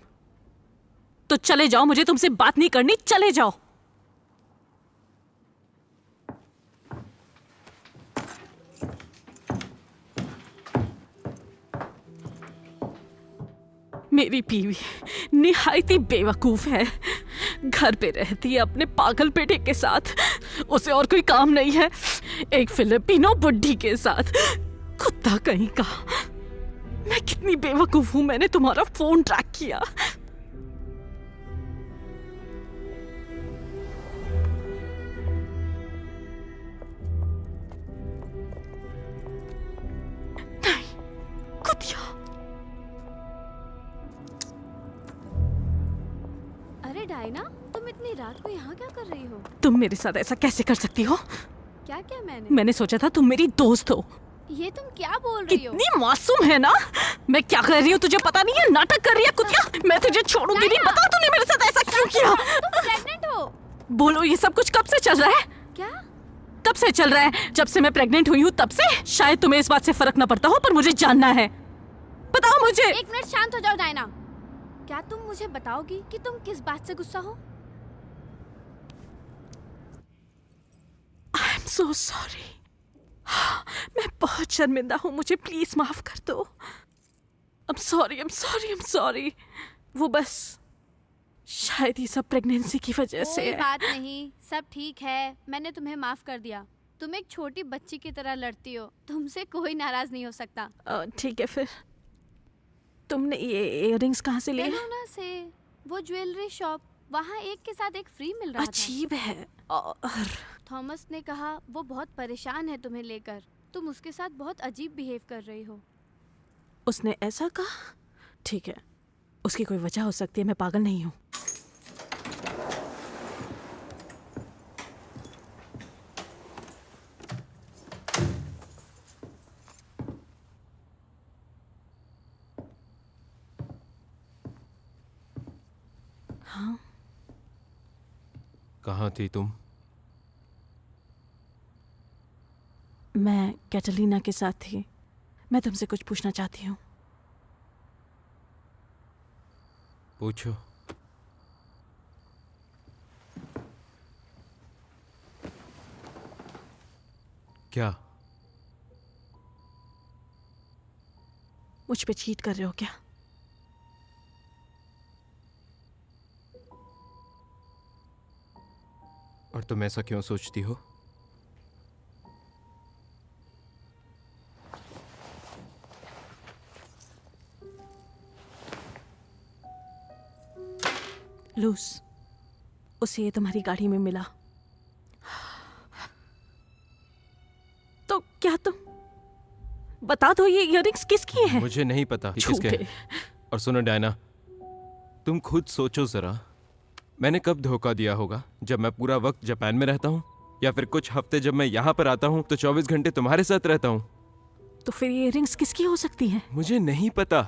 तो चले जाओ, मुझे तुमसे बात नहीं करनी, चले जाओ। मेरी बीवी निहायती बेवकूफ है। घर पे रहती है अपने पागल बेटे के साथ। उसे और कोई काम नहीं है, एक फिलिपिनो बुड्ढी के साथ। कुत्ता कहीं का। मैं कितनी बेवकूफ हूं, मैंने तुम्हारा फोन ट्रैक किया। नहीं, कुतिया। अरे डायना, तुम इतनी रात को यहाँ क्या कर रही हो? तुम मेरे साथ ऐसा कैसे कर सकती हो? क्या क्या मैंने? मैंने सोचा था तुम मेरी दोस्त हो। ये तुम क्या बोल रही हो? कितनी मासूम है ना। मैं क्या कर रही हूँ तुझे पता नहीं है? नाटक कर रही है कुतिया। मैं तुझे छोड़ूंगी नहीं। बता तूने मेरे साथ ऐसा क्यों किया? तुम प्रेग्नेंट हो? बोलो ये सब कुछ कब से चल रहा है? क्या? कब से चल रहा है? जब से मैं प्रेग्नेंट हुई हूँ तब से? शायद तुम्हें इस बात से फर्क न पड़ता हो पर मुझे जानना है। बताओ मुझे। एक मिनट शांत हो जाओ डायना। क्या तुम मुझे बताओगी कि तुम किस बात से गुस्सा हो? I am so sorry. मैं बहुत शर्मिंदा हूँ, मुझे प्लीज माफ कर दो। I am sorry. वो बस शायद ये सब प्रेगनेंसी की वजह से कोई है। बात नहीं, सब ठीक है। मैंने तुम्हें माफ कर दिया। तुम एक छोटी बच्ची की तरह लड़ती हो, तुमसे कोई नाराज नहीं हो सकता। ठीक है फिर। तुमने ये इयररिंग्स कहाँ से लिए? बेलूना से, वो ज्वेलरी शॉप, वहाँ एक के साथ एक फ्री मिल रहा था। अजीब है। और थॉमस ने कहा वो बहुत परेशान है तुम्हें लेकर। तुम उसके साथ बहुत अजीब बिहेव कर रही हो। उसने ऐसा कहा? ठीक है, उसकी कोई वजह हो सकती है, मैं पागल नहीं हूँ। हाँ, कहाँ थी तुम? मैं कैटलीना के साथ थी। मैं तुमसे कुछ पूछना चाहती हूँ। पूछो। क्या? मुझ पे चीट कर रहे हो क्या? और तुम ऐसा क्यों सोचती हो? लूस, उसे ये तुम्हारी गाड़ी में मिला। तो क्या तुम बता दो ये इयररिंग्स किसकी हैं? मुझे नहीं पता कि किसके झूठे। हैं। और सुनो डायना, तुम खुद सोचो जरा, मैंने कब धोखा दिया होगा? जब मैं पूरा वक्त जापान में रहता हूँ, या फिर कुछ हफ्ते जब मैं यहाँ पर आता हूँ तो 24 घंटे तुम्हारे साथ रहता हूँ। तो फिर ये इयररिंग्स किसकी हो सकती हैं? मुझे नहीं पता।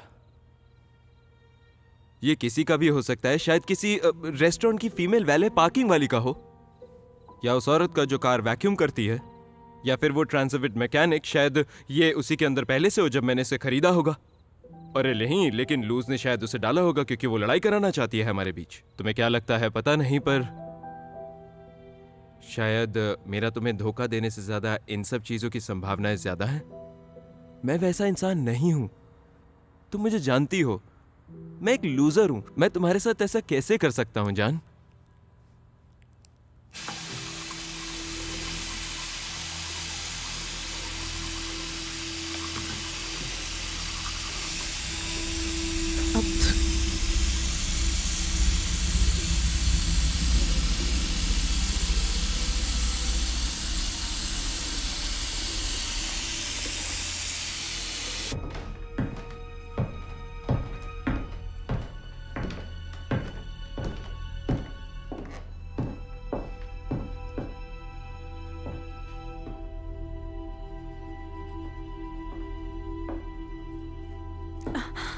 ये किसी का भी हो सकता है, शायद किसी रेस्टोरेंट की फीमेल वैले पार्किंग वाली का हो, या उस औरत का जो कार वैक्यूम करती है, या फिर वो ट्रांसविट मैकेनिक, शायद ये उसी के अंदर पहले से हो जब मैंने इसे खरीदा होगा। अरे नहीं, लेकिन लूज ने शायद उसे डाला होगा क्योंकि वो लड़ाई कराना चाहती है हमारे बीच। तुम्हें क्या लगता है पता नहीं, पर शायद मेरा तुम्हें धोखा देने से ज्यादा इन सब चीजों की संभावनाएं ज्यादा हैं। मैं वैसा इंसान नहीं हूं, तुम मुझे जानती हो। मैं एक लूजर हूं। मैं तुम्हारे साथ ऐसा कैसे कर सकता हूं जान?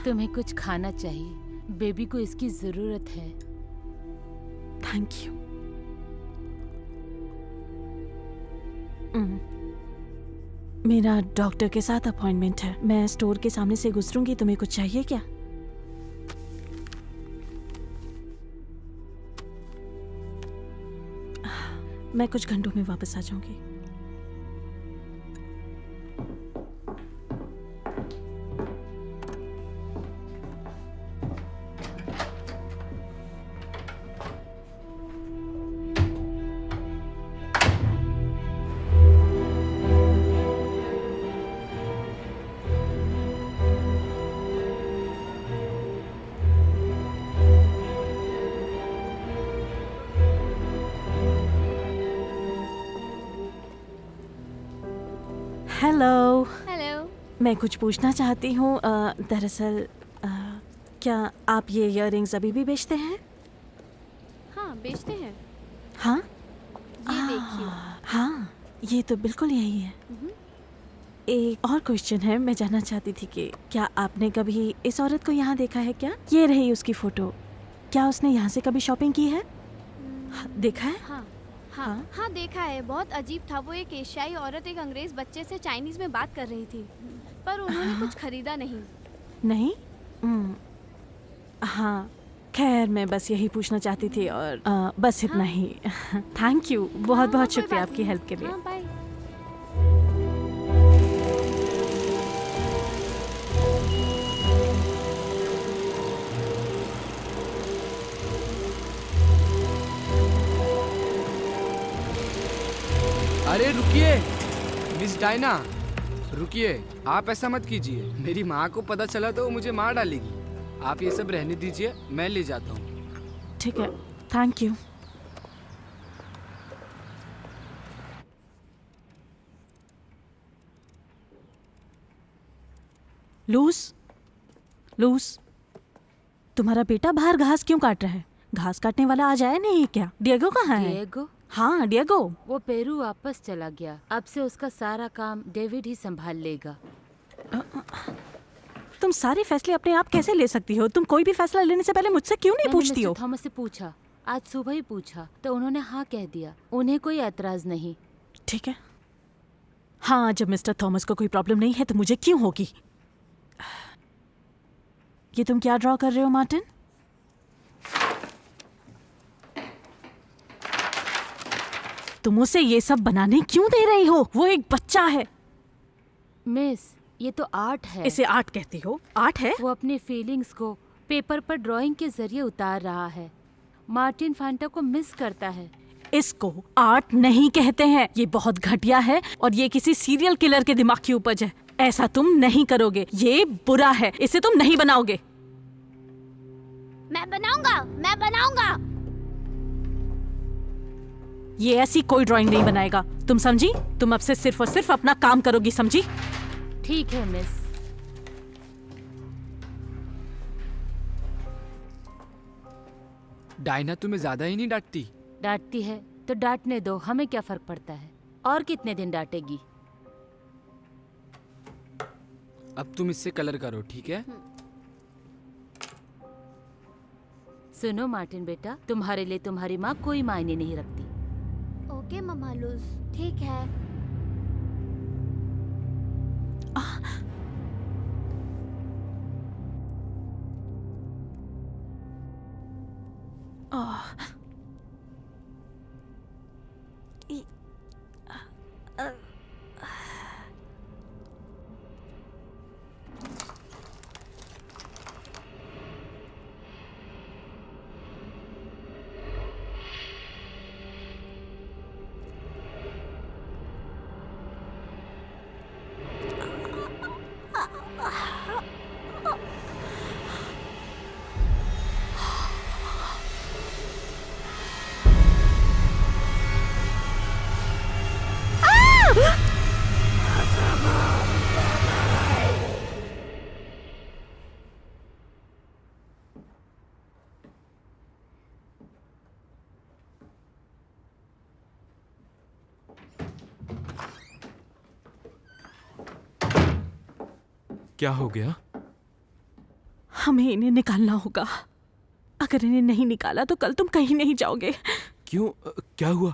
तुम्हें कुछ खाना चाहिए, बेबी को इसकी जरूरत है। Thank you. मेरा डॉक्टर के साथ अपॉइंटमेंट है। मैं स्टोर के सामने से गुजरूंगी। तुम्हें कुछ चाहिए क्या? मैं कुछ घंटों में वापस आ जाऊंगी। हेलो। हेलो। मैं कुछ पूछना चाहती हूँ। दरअसल क्या आप ये इयररिंग्स अभी भी बेचते हैं? हाँ, बेचते हैं। हाँ, ये देखिए। हाँ, ये तो बिल्कुल यही है। एक और क्वेश्चन है, मैं जानना चाहती थी कि क्या आपने कभी इस औरत को यहाँ देखा है क्या? ये रही उसकी फोटो। क्या उसने यहाँ से कभी शॉपिंग की है? देखा है? हाँ हाँ? हाँ हाँ देखा है। बहुत अजीब था। वो एक एशियाई औरत एक अंग्रेज बच्चे से चाइनीज में बात कर रही थी, पर उन्होंने कुछ खरीदा नहीं। नहीं? हाँ, खैर मैं बस यही पूछना चाहती थी और बस इतना ही। थैंक यू, बहुत हाँ, बहुत कोई शुक्रिया बात आपकी नहीं। हेल्प के लिए। हाँ, बाय। अरे रुकिए मिस डायना, रुकिए। आप ऐसा मत कीजिए, मेरी माँ को पता चला तो वो मुझे मार डालेगी। आप ये सब रहने दीजिए, मैं ले जाता हूँ। ठीक है, थैंक यू। लूस, लूस, तुम्हारा बेटा बाहर घास क्यों काट रहा है? घास काटने वाला आ जाए नहीं क्या? डिएगो कहाँ है? डिएगो? हाँ, डिएगो। वो पेरू वापस चला गया। अब से उसका सारा काम डेविड ही संभाल लेगा। तुम सारे फैसले अपने आप कैसे ले सकती हो? तुम कोई भी फैसला लेने से पहले मुझसे क्यों नहीं मैंने पूछती मिस्टर हो? थॉमस से पूछा, आज सुबह ही पूछा, तो उन्होंने हाँ कह दिया। उन्हें कोई एतराज नहीं। ठीक है। हाँ, जब मिस्टर थॉमस को कोई प्रॉब्लम नहीं है तो मुझे क्यों होगी? ये तुम क्या ड्रॉ कर रहे हो मार्टिन? तुम उसे ये सब बनाने क्यों दे रही हो? वो एक बच्चा है। मिस, ये तो आर्ट है। इसे आर्ट कहती हो? आर्ट है? वो अपनी फीलिंग्स को पेपर पर ड्राइंग के जरिए उतार रहा है। मार्टिन फांटा को मिस करता है। इसको आर्ट नहीं कहते हैं। ये बहुत घटिया है और ये किसी सीरियल किलर के दिमाग की उपज है। ऐसा तुम नहीं करोगे। ये बुरा है। इसे तुम नहीं बनाओगे। मैं बनाऊंगा, मैं बनाऊंगा। ये ऐसी कोई ड्राइंग नहीं बनाएगा। तुम समझी? तुम अब से सिर्फ और सिर्फ अपना काम करोगी, समझी? ठीक है मिस। डायना तुम्हें ज्यादा ही नहीं डांटती? डांटती है तो डांटने दो, हमें क्या फर्क पड़ता है। और कितने दिन डांटेगी? अब तुम इससे कलर करो, ठीक है? सुनो मार्टिन बेटा, तुम्हारे लिए तुम्हारी माँ कोई मायने नहीं रखती। ओके मम्मा लूज, ठीक है। क्या हो गया? हमें इन्हें निकालना होगा। अगर इन्हें नहीं निकाला तो कल तुम कहीं नहीं जाओगे। क्यों? क्या हुआ?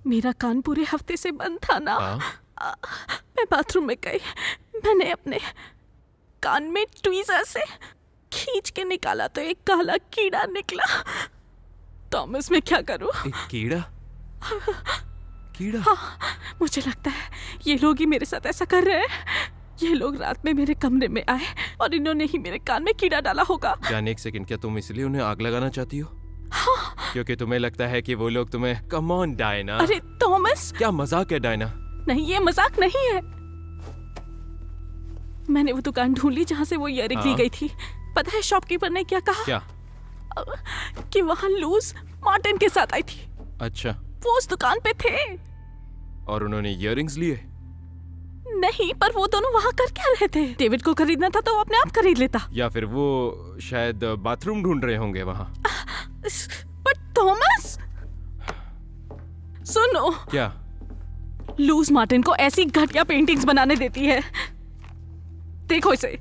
मेरा कान पूरे हफ्ते से बंद था ना। हाँ? मैं बाथरूम में गई, मैंने अपने कान में ट्वीजर से खींच के निकाला तो एक काला कीड़ा निकला। थॉमस, मैं क्या करूं? एक कीड़ा? कीड़ा? हाँ, मुझे लगता है ये लोग ही मेरे साथ ऐसा कर रहे हैं। ये लोग रात में मेरे कमरे में आए और इन्होंने ही मेरे कान में कीड़ा डाला होगा। जान एक सेकंड, क्या तुम इसलिए उन्हें आग लगाना चाहती हो? हाँ। क्योंकि तुम्हें लगता है कि वो लोग तुम्हें... कम ऑन डायना। अरे थॉमस, क्या मजाक है डायना? नहीं, ये मजाक नहीं है। मैंने वो दुकान ढूंढ ली जहाँ से वो ईयरिंग ली हाँ। गई थी। पता है शॉपकीपर ने क्या कहा? क्या? कि वहाँ लूज मार्टिन के साथ आई थी। अच्छा, वो उस दुकान पे थे। और उन्होंने इयररिंग्स लिए? नहीं, पर वो दोनों वहाँ कर क्या रहे थे? डेविड को खरीदना था तो वो अपने आप खरीद लेता। या फिर वो शायद बाथरूम ढूंढ रहे होंगे वहाँ। पर थॉमस, सुनो। क्या? लूज मार्टिन को ऐसी घटिया पेंटिंग्स बनाने देती है। देखो इसे।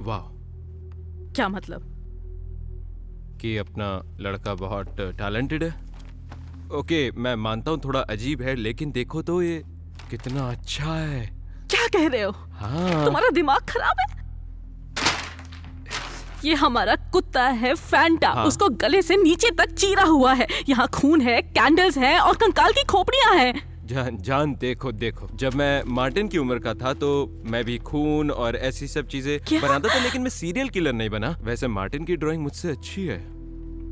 वाह, क्या मतलब? कि अपना लड़का बहुत टैलेंटेड है। ओके, मैं मानता हूँ थोड़ा अजीब है, लेकिन देखो तो ये कितना अच्छा है। क्या कह रहे हो? हाँ, तुम्हारा दिमाग खराब है? ये हमारा कुत्ता है फैंटा। हाँ। उसको गले से नीचे तक चीरा हुआ है। यहाँ खून है, कैंडल्स हैं और कंकाल की खोपड़ियां हैं। जान देखो देखो, जब मैं मार्टिन की उम्र का था तो मैं भी खून और ऐसी सब चीजें क्या? बनाता था, लेकिन मैं सीरियल किलर नहीं बना। वैसे मार्टिन की ड्राइंग मुझसे अच्छी है।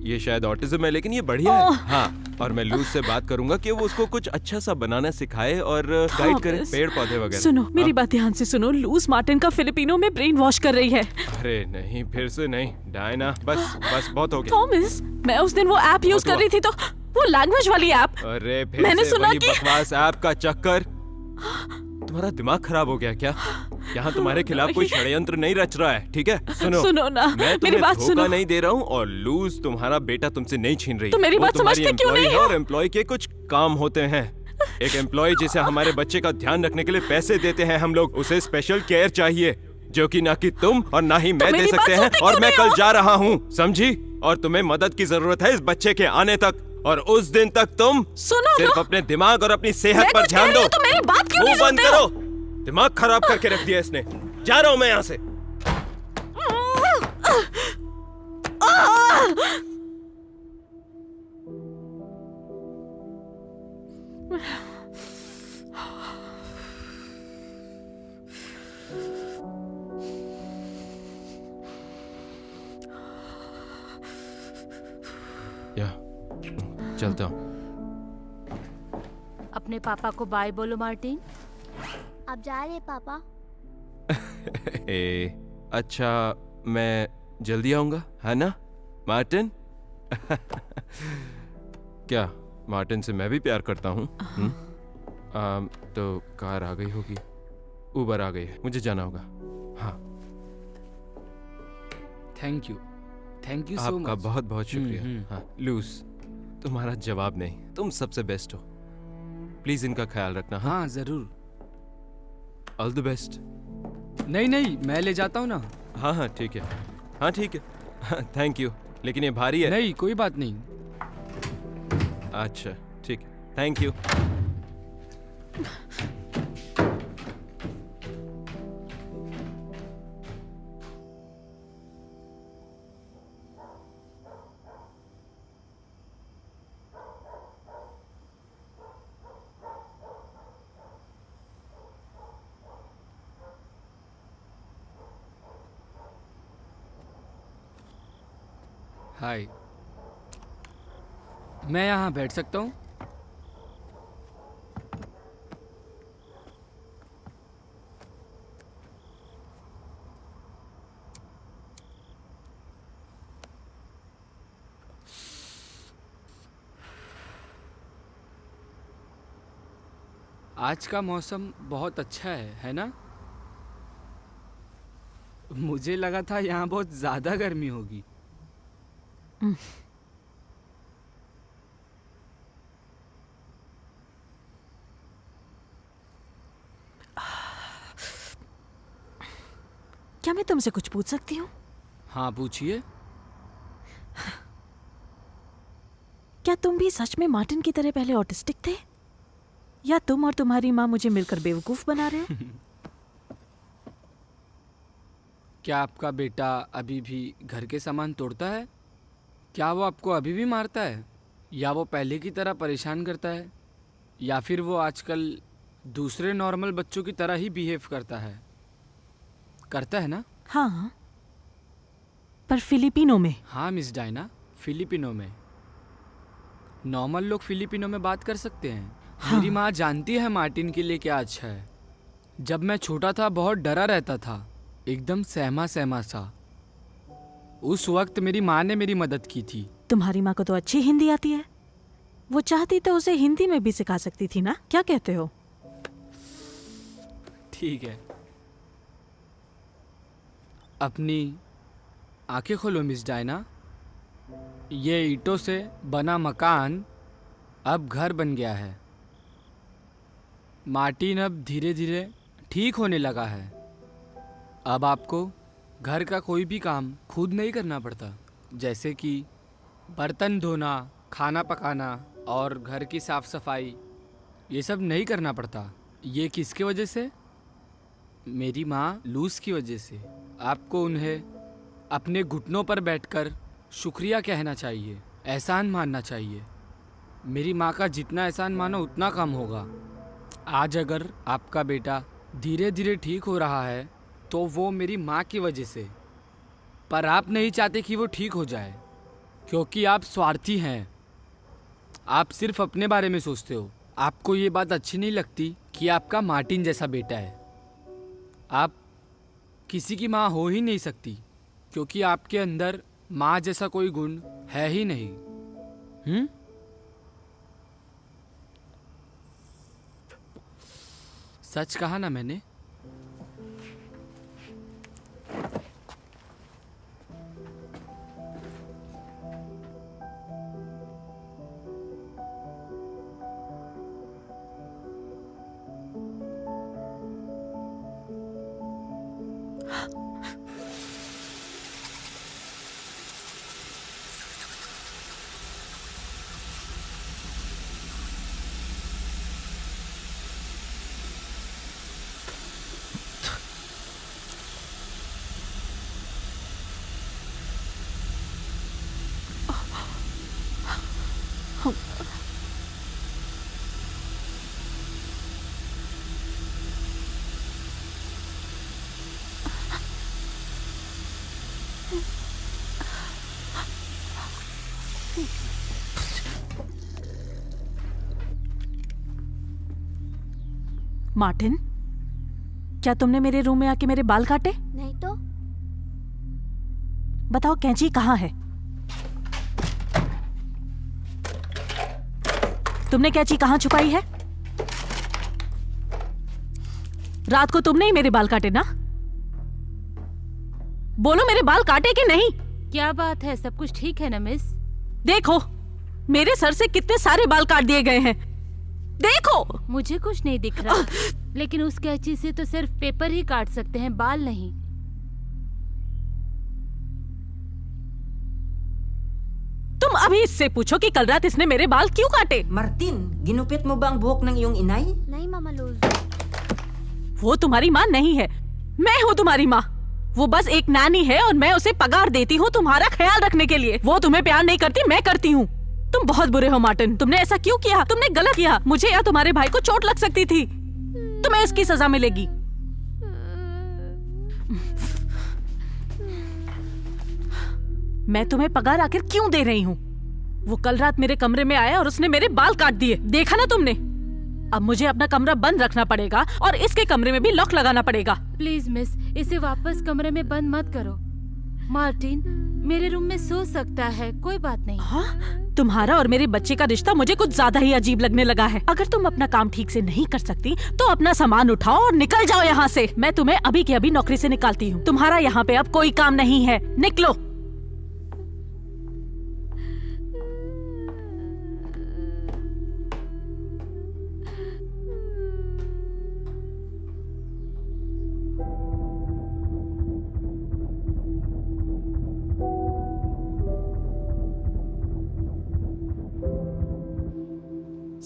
ये शायद ऑटिज्म है, लेकिन ये बढ़िया है। हाँ, और मैं लूज से बात करूंगा कि वो उसको कुछ अच्छा सा बनाना सिखाए और गाइड करे, थॉमस, पेड़ पौधे वगैरह। सुनो, मेरी हाँ? बात ध्यान से सुनो। लूज मार्टिन का फिलिपिनो में ब्रेन वॉश कर रही है। अरे नहीं, फिर से नहीं डायना, बस बस बहुत हो गया। थॉमस, मैं उस दिन वो ऐप यूज कर रही थी, तो वो लैंग्वेज वाली ऐप। अरे फिर मैंने से सुना वही कि- बकवास ऐप का चक्कर। तुम्हारा दिमाग खराब हो गया क्या? यहाँ तुम्हारे खिलाफ कोई षड्यंत्र नहीं रच रहा है, ठीक है? सुनो ना, मैं मेरी तुम्हें बात धोखा सुनो। नहीं दे रहा हूँ, और लूज तुम्हारा बेटा तुमसे नहीं छीन रही। तो मेरी वो बात तुम्हारी समझते क्यों employee नहीं है, हो? और एम्प्लॉय के कुछ काम होते हैं। एक एम्प्लॉय जिसे हमारे बच्चे का ध्यान रखने के लिए पैसे देते हैं हम लोग, उसे स्पेशल केयर चाहिए, जो कि ना कि तुम और ना ही मैं दे मेरी सकते बात हैं। सुनते और क्यों मैं नहीं कल हो? जा रहा हूँ, समझी? और तुम्हें मदद की जरूरत है इस बच्चे के आने तक, और उस दिन तक तुम सुनो सिर्फ ना। अपने दिमाग और अपनी सेहत मैं पर कुछ कह ध्यान रही दो। हूँ तो मेरी बात क्यों नहीं मुंह बंद सुनते हो? करो, दिमाग खराब करके रख दिया इसने। जा रहा हूं मैं यहाँ से। या चलता हूँ। अपने पापा को बाय बोलो मार्टिन। आप जा रहे हैं पापा? अच्छा, मैं जल्दी आऊंगा, है ना मार्टिन? क्या मार्टिन से मैं भी प्यार करता हूँ? तो कार आ गई होगी, उबर आ गई है, मुझे जाना होगा। हाँ, थैंक यू सो आपका मच। बहुत बहुत शुक्रिया। हम्म। हाँ लूज, तुम्हारा जवाब नहीं, तुम सबसे बेस्ट हो। प्लीज इनका ख्याल रखना। हाँ, हाँ जरूर। All the best. नहीं, मैं ले जाता हूँ ना। हाँ हाँ ठीक है, हाँ ठीक है, हाँ, थैंक यू, लेकिन ये भारी है। नहीं, कोई बात नहीं। अच्छा ठीक है, थैंक यू। हाय, मैं यहाँ बैठ सकता हूँ? आज का मौसम बहुत अच्छा है ना? मुझे लगा था यहाँ बहुत ज्यादा गर्मी होगी। क्या मैं तुमसे कुछ पूछ सकती हूँ? हाँ पूछिए। क्या तुम भी सच में मार्टिन की तरह पहले ऑटिस्टिक थे, या तुम और तुम्हारी माँ मुझे मिलकर बेवकूफ बना रहे हो? क्या आपका बेटा अभी भी घर के सामान तोड़ता है? क्या वो आपको अभी भी मारता है, या वो पहले की तरह परेशान करता है, या फिर वो आजकल दूसरे नॉर्मल बच्चों की तरह ही बिहेव करता है ना? हाँ, पर फिलिपिनो में। हाँ मिस डायना, फिलिपिनो में। नॉर्मल लोग फिलिपिनो में बात कर सकते हैं। हाँ। मेरी माँ जानती है मार्टिन के लिए क्या अच्छा है। जब मैं छोटा था बहुत डरा रहता था, एकदम सहमा सहमा सा। उस वक्त मेरी माँ ने मेरी मदद की थी। तुम्हारी माँ को तो अच्छी हिंदी आती है, वो चाहती तो उसे हिंदी में भी सिखा सकती थी ना? क्या कहते हो? ठीक है, अपनी आंखें खोलो मिस डायना। ये ईंटों से बना मकान अब घर बन गया है। मार्टिन अब धीरे धीरे ठीक होने लगा है। अब आपको घर का कोई भी काम खुद नहीं करना पड़ता, जैसे कि बर्तन धोना, खाना पकाना और घर की साफ सफाई, ये सब नहीं करना पड़ता। ये किसकी वजह से? मेरी माँ लूस की वजह से। आपको उन्हें अपने घुटनों पर बैठकर शुक्रिया कहना चाहिए, एहसान मानना चाहिए। मेरी माँ का जितना एहसान मानो उतना कम होगा। आज अगर आपका बेटा धीरे धीरे ठीक हो रहा है तो वो मेरी माँ की वजह से, पर आप नहीं चाहते कि वो ठीक हो जाए, क्योंकि आप स्वार्थी हैं। आप सिर्फ अपने बारे में सोचते हो। आपको ये बात अच्छी नहीं लगती कि आपका मार्टिन जैसा बेटा है। आप किसी की माँ हो ही नहीं सकती, क्योंकि आपके अंदर माँ जैसा कोई गुण है ही नहीं। सच कहा ना मैंने? मार्टिन, क्या तुमने मेरे रूम में आके मेरे बाल काटे? नहीं तो। बताओ कैंची कहाँ है? तुमने कैंची कहाँ छुपाई है? रात को तुमने ही मेरे बाल काटे ना? बोलो, मेरे बाल काटे कि नहीं? क्या बात है, सब कुछ ठीक है ना मिस? देखो, मेरे सर से कितने सारे बाल काट दिए गए हैं। देखो, मुझे कुछ नहीं दिख रहा, लेकिन उस कैंची से तो सिर्फ पेपर ही काट सकते हैं, बाल नहीं। तुम अभी इससे पूछो कि कल रात इसने मेरे बाल क्यों काटे। Martin, ginupit mo ba ang buhok ng iyong inay? नहीं मामा लूज। वो तुम्हारी माँ नहीं है, मैं हूँ तुम्हारी माँ। वो बस एक नानी है और मैं उसे पगार देती हूँ तुम्हारा ख्याल रखने के लिए। वो तुम्हें प्यार नहीं करती, मैं करती हूँ। तुम बहुत बुरे हो मार्टिन, तुमने ऐसा क्यों किया? तुमने गलत किया। मुझे या तुम्हारे भाई को चोट लग सकती थी, तुम्हें इसकी सजा मिलेगी। मैं तुम्हें पगार आखिर क्यों दे रही हूँ? वो कल रात मेरे कमरे में आया और उसने मेरे बाल काट दिए, देखा ना तुमने? अब मुझे अपना कमरा बंद रखना पड़ेगा और इसके कमरे में भी लॉक लगाना पड़ेगा। प्लीज मिस, इसे वापस कमरे में बंद मत करो। मार्टिन मेरे रूम में सो सकता है, कोई बात नहीं। हाँ? तुम्हारा और मेरे बच्चे का रिश्ता मुझे कुछ ज्यादा ही अजीब लगने लगा है। अगर तुम अपना काम ठीक से नहीं कर सकती तो अपना सामान उठाओ और निकल जाओ यहाँ से। मैं तुम्हें अभी के अभी नौकरी से निकालती हूँ। तुम्हारा यहाँ पे अब कोई काम नहीं है, निकलो।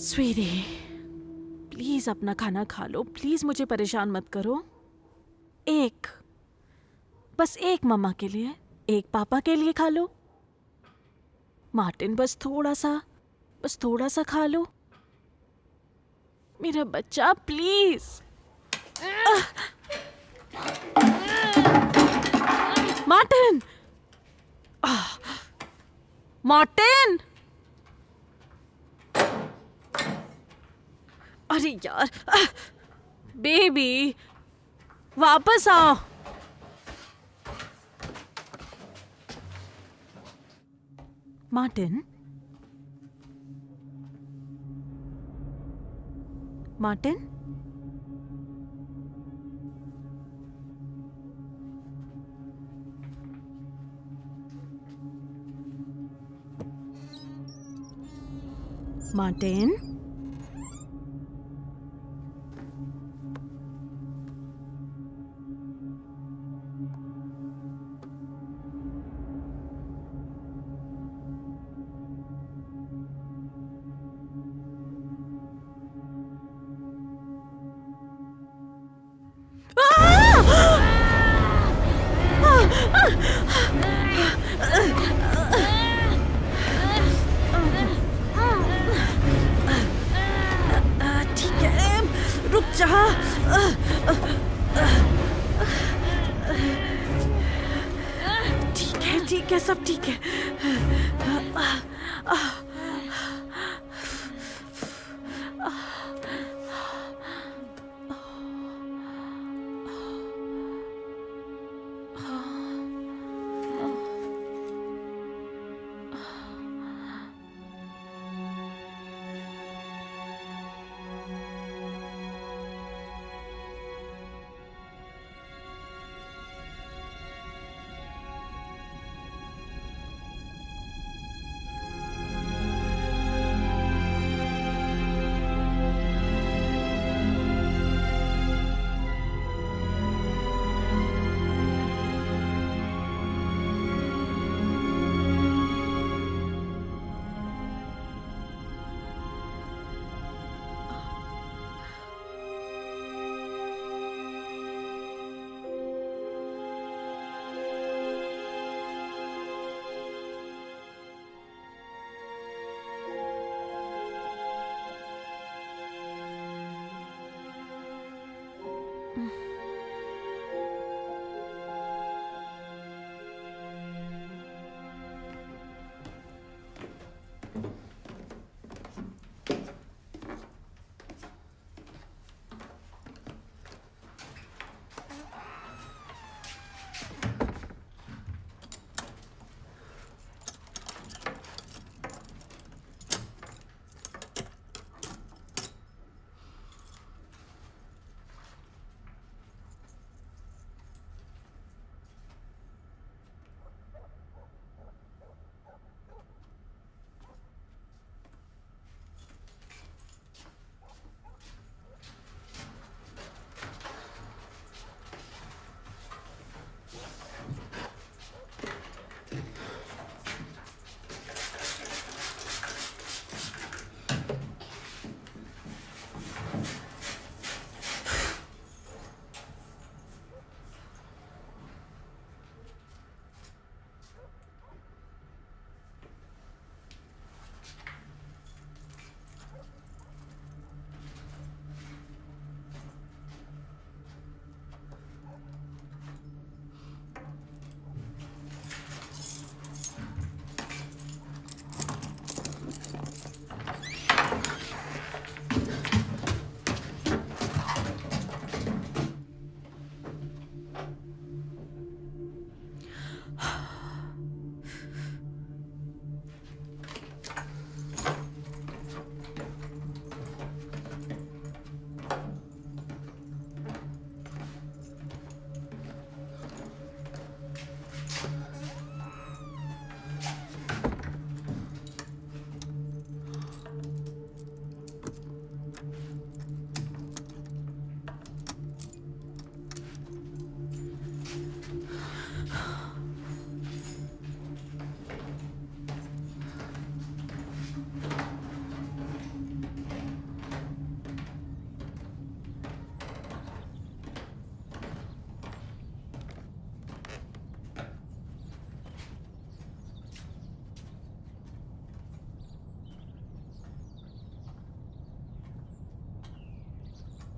स्वीटी, प्लीज अपना खाना खा लो। प्लीज मुझे परेशान मत करो। बस एक मम्मा के लिए, एक पापा के लिए खा लो। मार्टिन, बस थोड़ा सा खा लो मेरा बच्चा, प्लीज। मार्टिन, मार्टिन, अरे यार, बेबी वापस आओ। मार्टिन, मार्टिन, मार्टिन, ठीक है, रुक जा। ठीक है, सब ठीक है।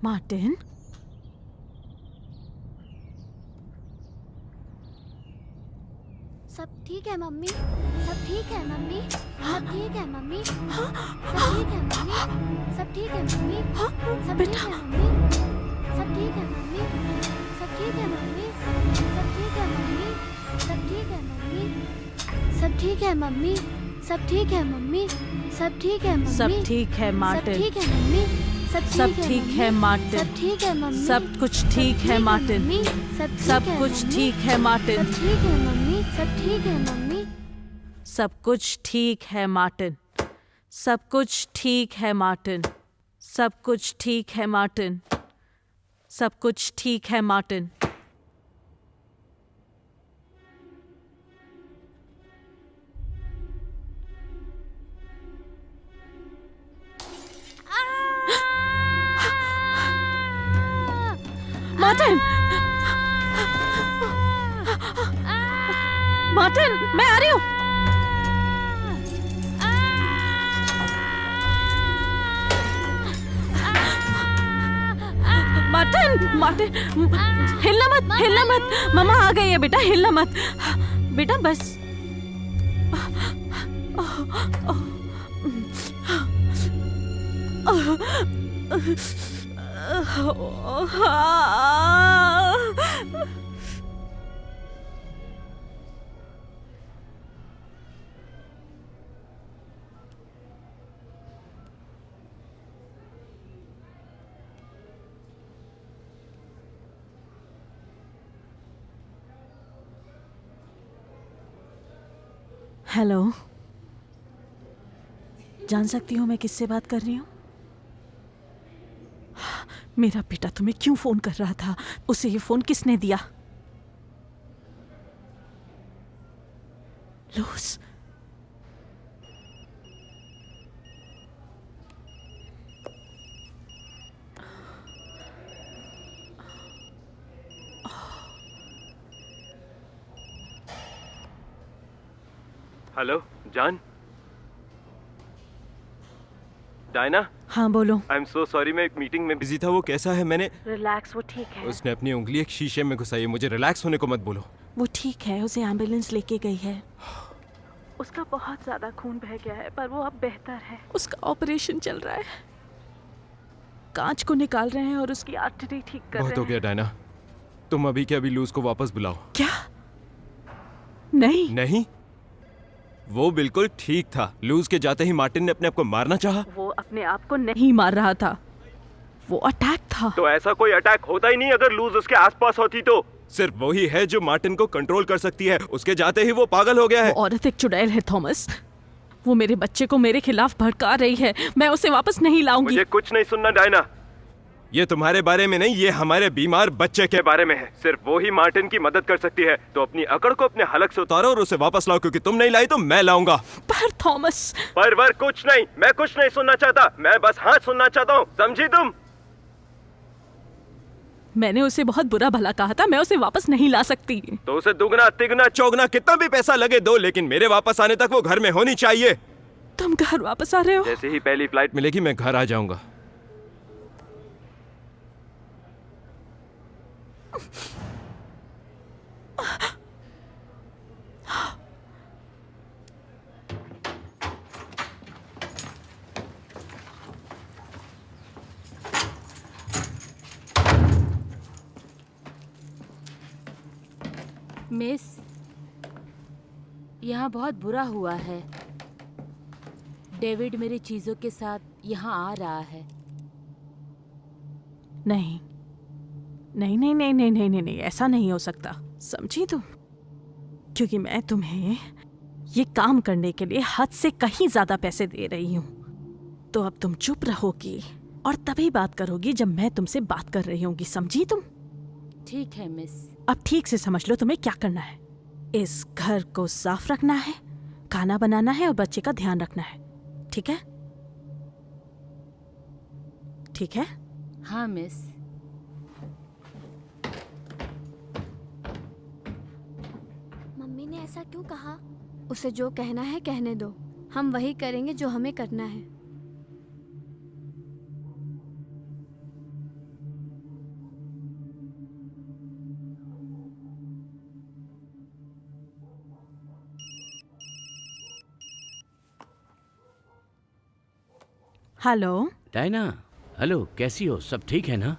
मार्टिन, सब ठीक है मम्मी, सब ठीक है मम्मी, सब ठीक है मम्मी, सब ठीक है मम्मी, सब ठीक है मम्मी, सब ठीक है मम्मी, सब ठीक है मम्मी, सब ठीक है मम्मी, सब ठीक है मम्मी, सब ठीक है मम्मी, सब ठीक है मम्मी, सब ठीक है मम्मी, सब ठीक है मम्मी, सब ठीक है सब मार्टिन, ठीक है मम्मी, सब ठीक है मार्टिन, सब ठीक है मम्मी, सब कुछ ठीक है मार्टिन, सब कुछ ठीक है मार्टिन, सब ठीक है मम्मी, सब ठीक है मम्मी, सब कुछ ठीक है मार्टिन, सब कुछ ठीक है मार्टिन, सब कुछ ठीक है मार्टिन, सब कुछ ठीक है मार्टिन। मार्टिन, मार्टिन, मैं आ रही हूँ। मार्टिन, मार्टिन, हिलना मत, हिलना मत। मम्मा आ गई है बेटा, हिलना मत बेटा, बस। हेलो, जान सकती हूँ मैं किससे बात कर रही हूँ? मेरा बेटा तुम्हें क्यों फोन कर रहा था? उसे ये फोन किसने दिया? लूस, हेलो जान। डायना, हाँ बोलो। आई एम सो सॉरी, मैं एक मीटिंग में बिजी था। वो कैसा है? मैंने रिलैक्स, वो ठीक है। उसने अपनी उंगली एक शीशे में घुसाई है। मुझे रिलैक्स होने को मत बोलो। वो ठीक है, उसे एम्बुलेंस लेके गई है। उसका बहुत ज्यादा खून बह गया है, पर वो अब बेहतर है। उसका ऑपरेशन चल रहा है, कांच को निकाल रहे हैं और उसकी आर्टरी ठीक कर बहुत रहे हो गया हैं। डायना, तुम अभी के अभी लूज को वापस बुलाओ। क्या? नहीं, नहीं, वो बिल्कुल ठीक था। लूज के जाते ही मार्टिन ने अपने आप को मारना चाहा। वो अपने आप को नहीं मार रहा था, वो अटैक था। तो ऐसा कोई अटैक होता ही नहीं अगर लूज उसके आसपास होती तो। सिर्फ वही है जो मार्टिन को कंट्रोल कर सकती है। उसके जाते ही वो पागल हो गया है। वो औरत एक चुड़ैल है थॉमस। वो मेरे बच्चे को मेरे खिलाफ भड़का रही है। मैं उसे वापस नहीं लाऊंगी। मुझे कुछ नहीं सुनना डायना। ये तुम्हारे बारे में नहीं, ये हमारे बीमार बच्चे के बारे में है। सिर्फ वो ही मार्टिन की मदद कर सकती है। तो अपनी अकड़ को अपने हलक से उतारो और उसे वापस लाओ, क्योंकि तुम नहीं लाई तो मैं लाऊंगा। पर थॉमस, पर कुछ नहीं, मैं कुछ नहीं सुनना चाहता। मैं बस हाँ सुनना चाहता हूँ, समझी तुम? मैंने उसे बहुत बुरा भला कहा था, मैं उसे वापस नहीं ला सकती। तो उसे दुगना तिगना चौगना कितना भी पैसा लगे दो, लेकिन मेरे वापस आने तक वो घर में होनी चाहिए। तुम घर वापस आ रहे हो? जैसे ही पहली फ्लाइट मिलेगी मैं घर आ जाऊंगा। मिस, यहाँ बहुत बुरा हुआ है। डेविड मेरी चीजों के साथ यहाँ आ रहा है। नहीं नहीं नहीं नहीं नहीं नहीं नहीं नहीं, ऐसा नहीं हो सकता, समझी तुम? क्योंकि मैं तुम्हें ये काम करने के लिए हद से कहीं ज्यादा पैसे दे रही हूँ। तो अब तुम चुप रहोगी और तभी बात करोगी जब मैं तुमसे बात कर रही होंगी, समझी तुम? ठीक है मिस। अब ठीक से समझ लो तुम्हें क्या करना है। इस घर को साफ रखना है, खाना बनाना है और बच्चे का ध्यान रखना है, ठीक है? ठीक है? हाँ मिस। मम्मी ने ऐसा क्यों कहा? उसे जो कहना है कहने दो, हम वही करेंगे जो हमें करना है। हेलो डायना, हेलो, कैसी हो? सब ठीक है ना?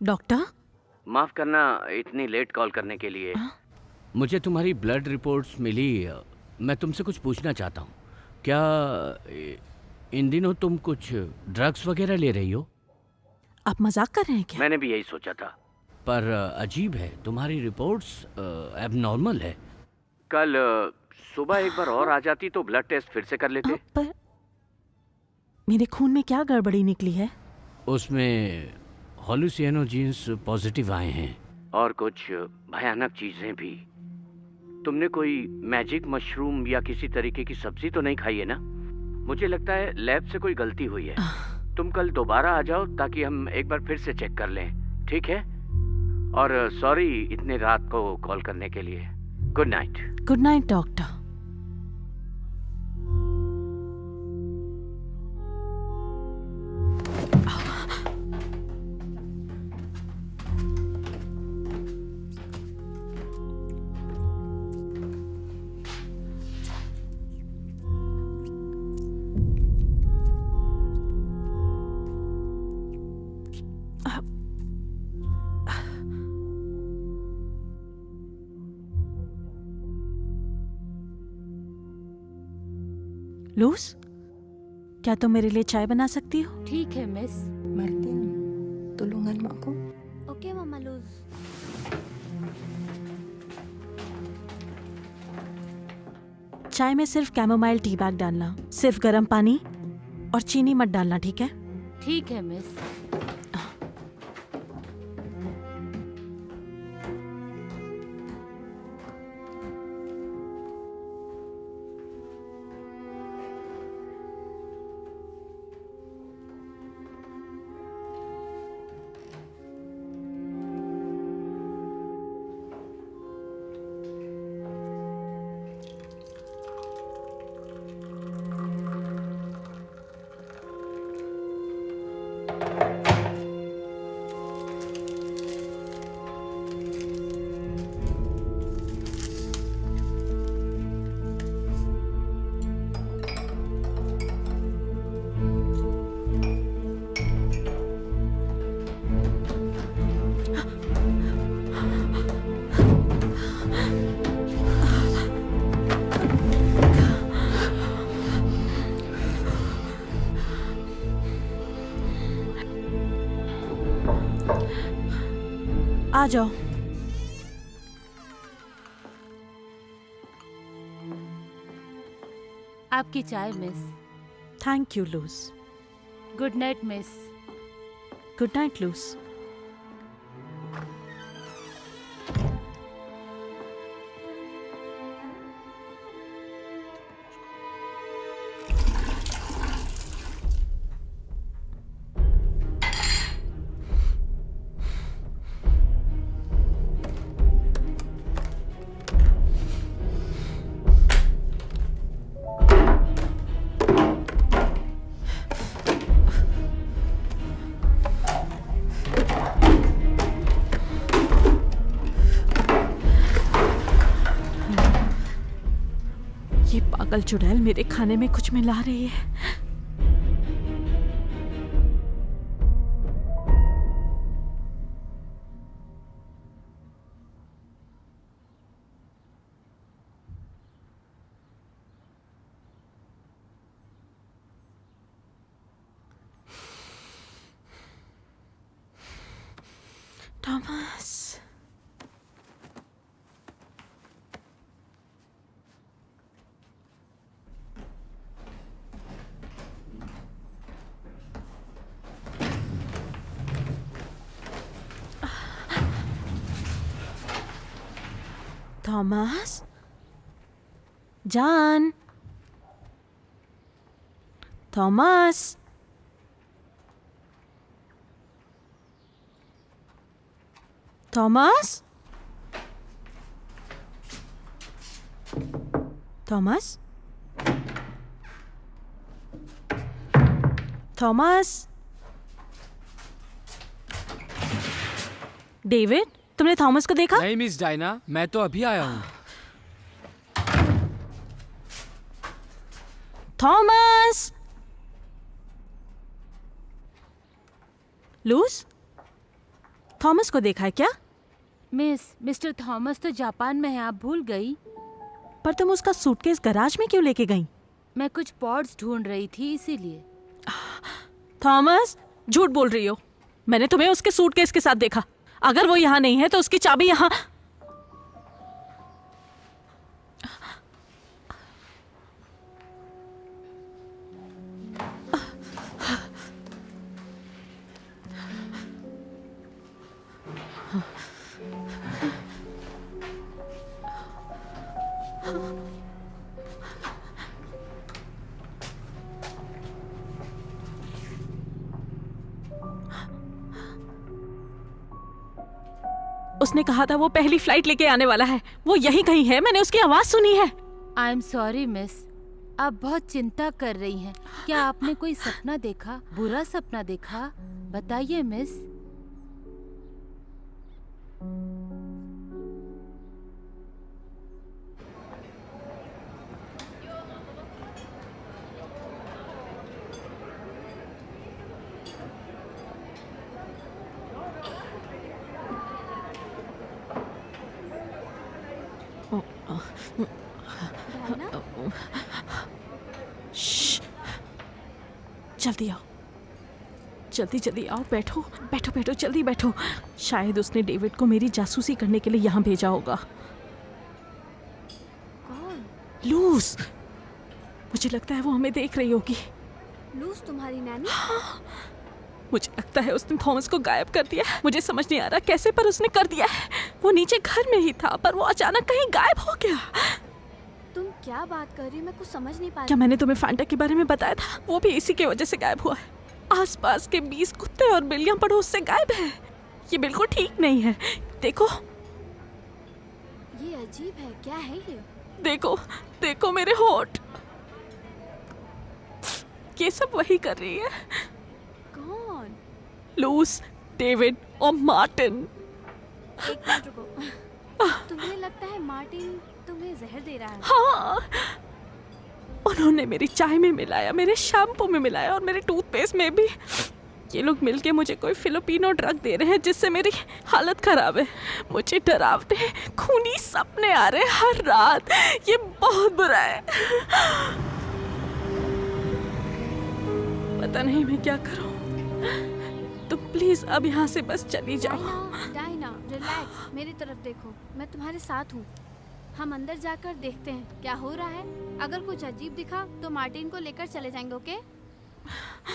डॉक्टर, माफ करना इतनी लेट कॉल करने के लिए। मुझे तुम्हारी ब्लड रिपोर्ट्स मिली। मैं तुमसे कुछ पूछना चाहता हूँ। क्या इन दिनों तुम कुछ ड्रग्स वगैरह ले रही हो? आप मजाक कर रहे हैं क्या? मैंने भी यही सोचा था, पर अजीब है, तुम्हारी रिपोर्ट्स एबनॉर्मल है। कल सुबह एक बार और आ जाती तो ब्लड टेस्ट फिर से कर लेते। पर मेरे खून में क्या गड़बड़ी निकली है? उसमें हॉल्यूसिनोजेंस पॉजिटिव आए हैं और कुछ भयानक चीजें भी। तुमने कोई मैजिक मशरूम या किसी तरीके की सब्जी तो नहीं खाई है ना? मुझे लगता है लैब से कोई गलती हुई है। तुम कल दोबारा आ जाओ ताकि हम एक बार फिर से चेक कर लें, ठीक है? और सॉरी इतने रात को कॉल करने के लिए। Good night. Good night doctor. Luz, क्या तुम मेरे लिए चाय बना सकती हो? ठीक है miss. Martin, tulungan mo ako. Okay mama Luz. चाय में सिर्फ कैमोमाइल टी बैग डालना, सिर्फ गर्म पानी और चीनी मत डालना, ठीक है? ठीक है मिस। आ जाओ। आपकी चाय miss. Thank you Luz. Good night miss. Good night Luz. ये पागल चुड़ैल मेरे खाने में कुछ मिला रही है। थॉमस, थॉमस, जान, Thomas, Thomas, Thomas, Thomas, David, तुमने थॉमस को देखा? नहीं मिस डायना, मैं तो अभी आया हूँ। थॉमस! लूस, थॉमस को देखा है क्या? मिस, मिस्टर थॉमस तो जापान में है, आप भूल गई। पर तुम उसका सूटकेस गैराज में क्यों लेके गई? मैं कुछ पॉट्स ढूंढ रही थी इसीलिए। थॉमस, झूठ बोल रही हो। मैंने तुम्हें उसके सूटकेस के साथ देखा। अगर वो यहाँ नहीं है तो उसकी चाबी यहाँ। उसने कहा था वो पहली फ्लाइट लेके आने वाला है। वो यहीं कहीं है, मैंने उसकी आवाज सुनी है। आई एम सॉरी मिस, आप बहुत चिंता कर रही हैं। क्या आपने कोई सपना देखा, बुरा सपना देखा? बताइए मिस। डायना, श्श, जल्दी आओ, जल्दी जल्दी आओ, बैठो बैठो बैठो, जल्दी बैठो। शायद उसने डेविड को मेरी जासूसी करने के लिए यहाँ भेजा होगा। कौन? लूज, मुझे लगता है वो हमें देख रही होगी। लूज तुम्हारी नैनी? मुझे लगता है उसने थॉमस को गायब कर दिया है। मुझे समझ नहीं आ रहा कैसे, पर उसने कर दिया है। वो नीचे घर में ही था, पर वो अचानक कहीं गायब हो गया। तुम क्या बात कर रही हो? मैं कुछ समझ नहीं पा रही। क्या मैंने तुम्हें फैंटा के बारे में बताया था? वो भी इसी की वजह से गायब हुआ है। आसपास के 20 कुत्ते और बिल्लियां पड़ोस से गायब है। ये बिल्कुल ठीक नहीं है। देखो ये अजीब है, क्या है ये? देखो देखो मेरे होठ, ये सब वही कर रही है। कौन? लूस, डेविड और मार्टिन। एक मिनट रुको। तुम्हें लगता है मार्टिन तुम्हें जहर दे रहा है? हाँ, उन्होंने मेरी चाय में मिलाया, मेरे शैम्पू में मिलाया और मेरे टूथपेस्ट में भी। ये लोग मिलके मुझे कोई फिलिपिनो ड्रग दे रहे हैं जिससे मेरी हालत खराब है। मुझे डरावने खूनी सपने आ रहे हैं हर रात। ये बहुत बुरा है। पता नहीं मैं क्या करूं। तुम प्लीज अब यहाँ से बस चली जाओ। डायना, डायना, रिलैक्स, मेरी तरफ देखो, मैं तुम्हारे साथ हूँ। हम अंदर जाकर देखते हैं क्या हो रहा है। अगर कुछ अजीब दिखा तो मार्टिन को लेकर चले जाएंगे, ओके?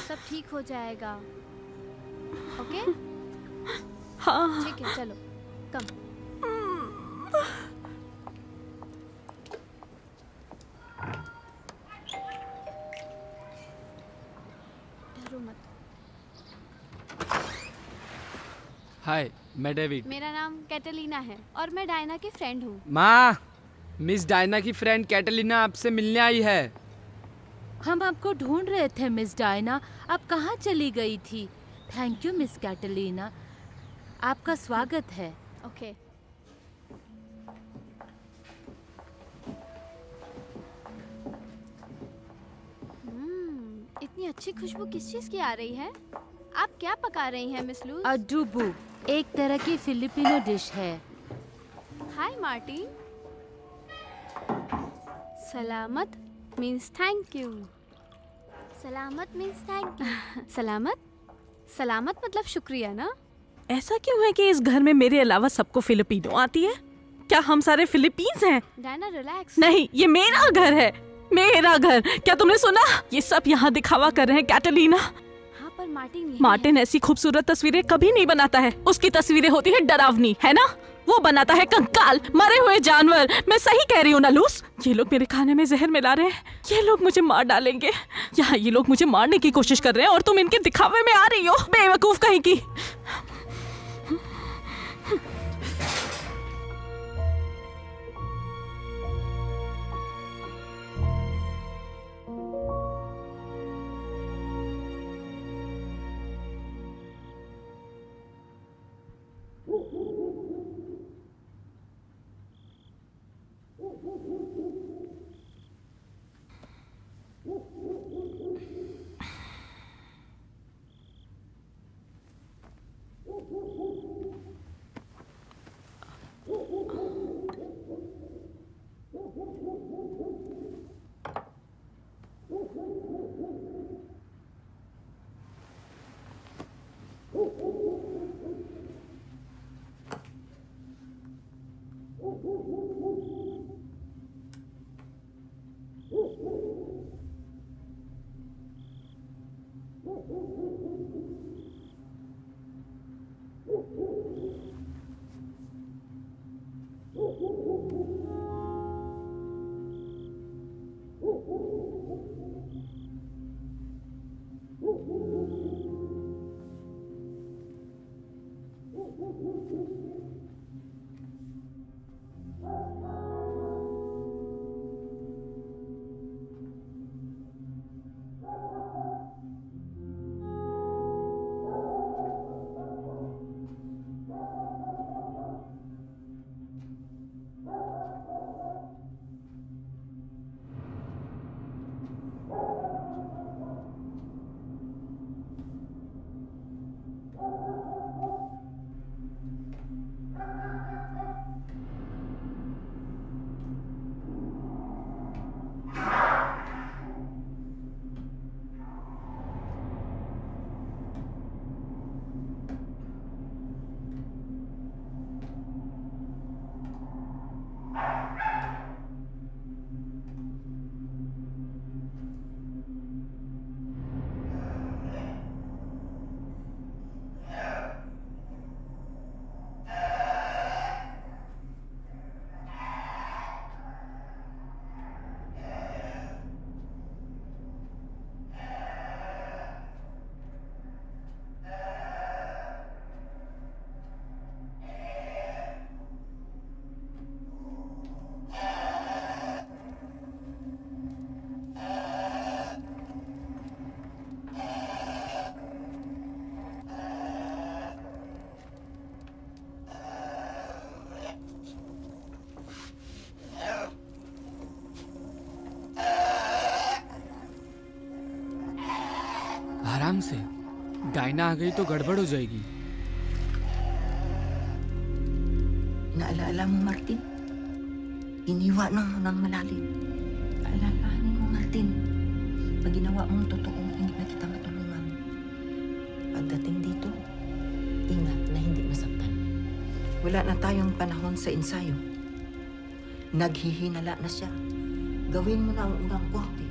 सब ठीक हो जाएगा, ओके? हाँ, ठीक है, चलो, कम। डरो मत। हाय, मैं डेविड। मेरा नाम कैटलीना है और मैं डायना की फ्रेंड हूँ। माँ, मिस डायना की फ्रेंड कैटलीना आपसे मिलने आई है। हम आपको ढूंढ रहे थे मिस डायना, आप कहाँ चली गई थी? थैंक यू मिस कैटलीना, आपका स्वागत है। ओके। इतनी अच्छी खुशबू किस चीज़ की आ रही है? आप क्या पका रही हैं मिस लूज? अडुबू एक तरह की फिलिपिनो डिश है। हाय मार्टिन। सलामत मीन्स थैंक यू। सलामत मीन्स थैंक यू। सलामत? सलामत मतलब शुक्रिया ना? ऐसा क्यों है कि इस घर में मेरे अलावा सबको फिलिपिनो आती है? क्या हम सारे फिलीपींस हैं? Diana relax. नहीं, ये मेरा घर है, मेरा घर। क्या तुमने सुना? ये सब यहाँ दिखावा कर रहे हैं कैटलीना। हाँ, पर मार्टिन यही मार्टिन ऐसी खूबसूरत तस्वीरें कभी नहीं बनाता है। उसकी तस्वीरें होती है डरावनी, है ना? वो बनाता है कंकाल, मरे हुए जानवर। मैं सही कह रही हूँ ना लूस? ये लोग मेरे खाने में जहर मिला रहे हैं। ये लोग मुझे मार डालेंगे। यहाँ ये लोग मुझे मारने की कोशिश कर रहे हैं और तुम इनके दिखावे में आ रही हो, बेवकूफ कहीं की। डायना आ गई तो गड़बड़ हो जाएगी। Naalaala mo, Martin? Iniwa na mo ng malalim. Alalahanin mo, Martin. Pag ginawa mong totoo, hindi na kita matulungan. Pagdating dito, ingat na hindi masaktan. Wala na tayong panahon sa ensayo. Naghihinala na siya. Gawin mo na ang unang korte.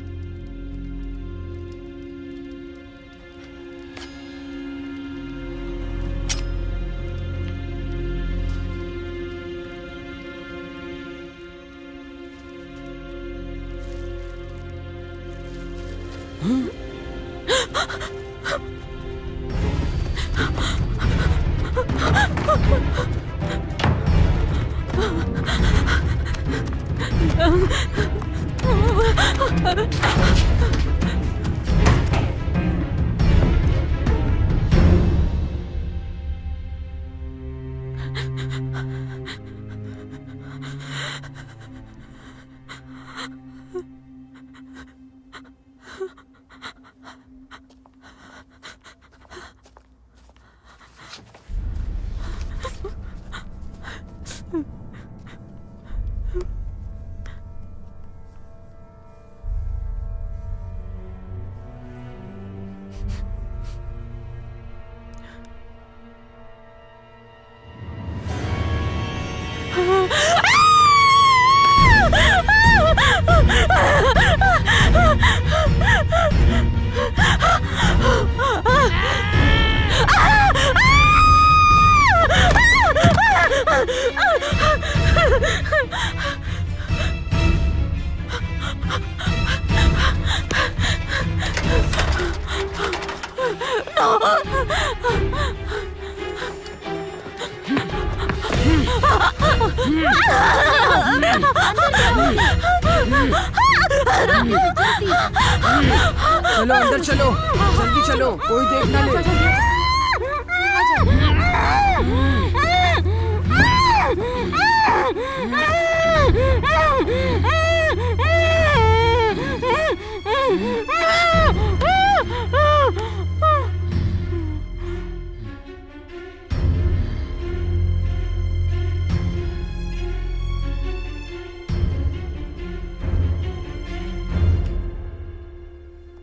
चलो अंदर चलो, जल्दी चलो, कोई देख ना ले।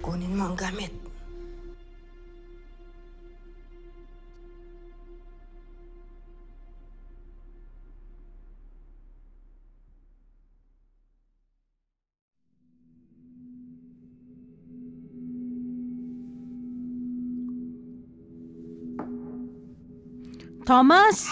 Kunin mo ang gamit. Thomas!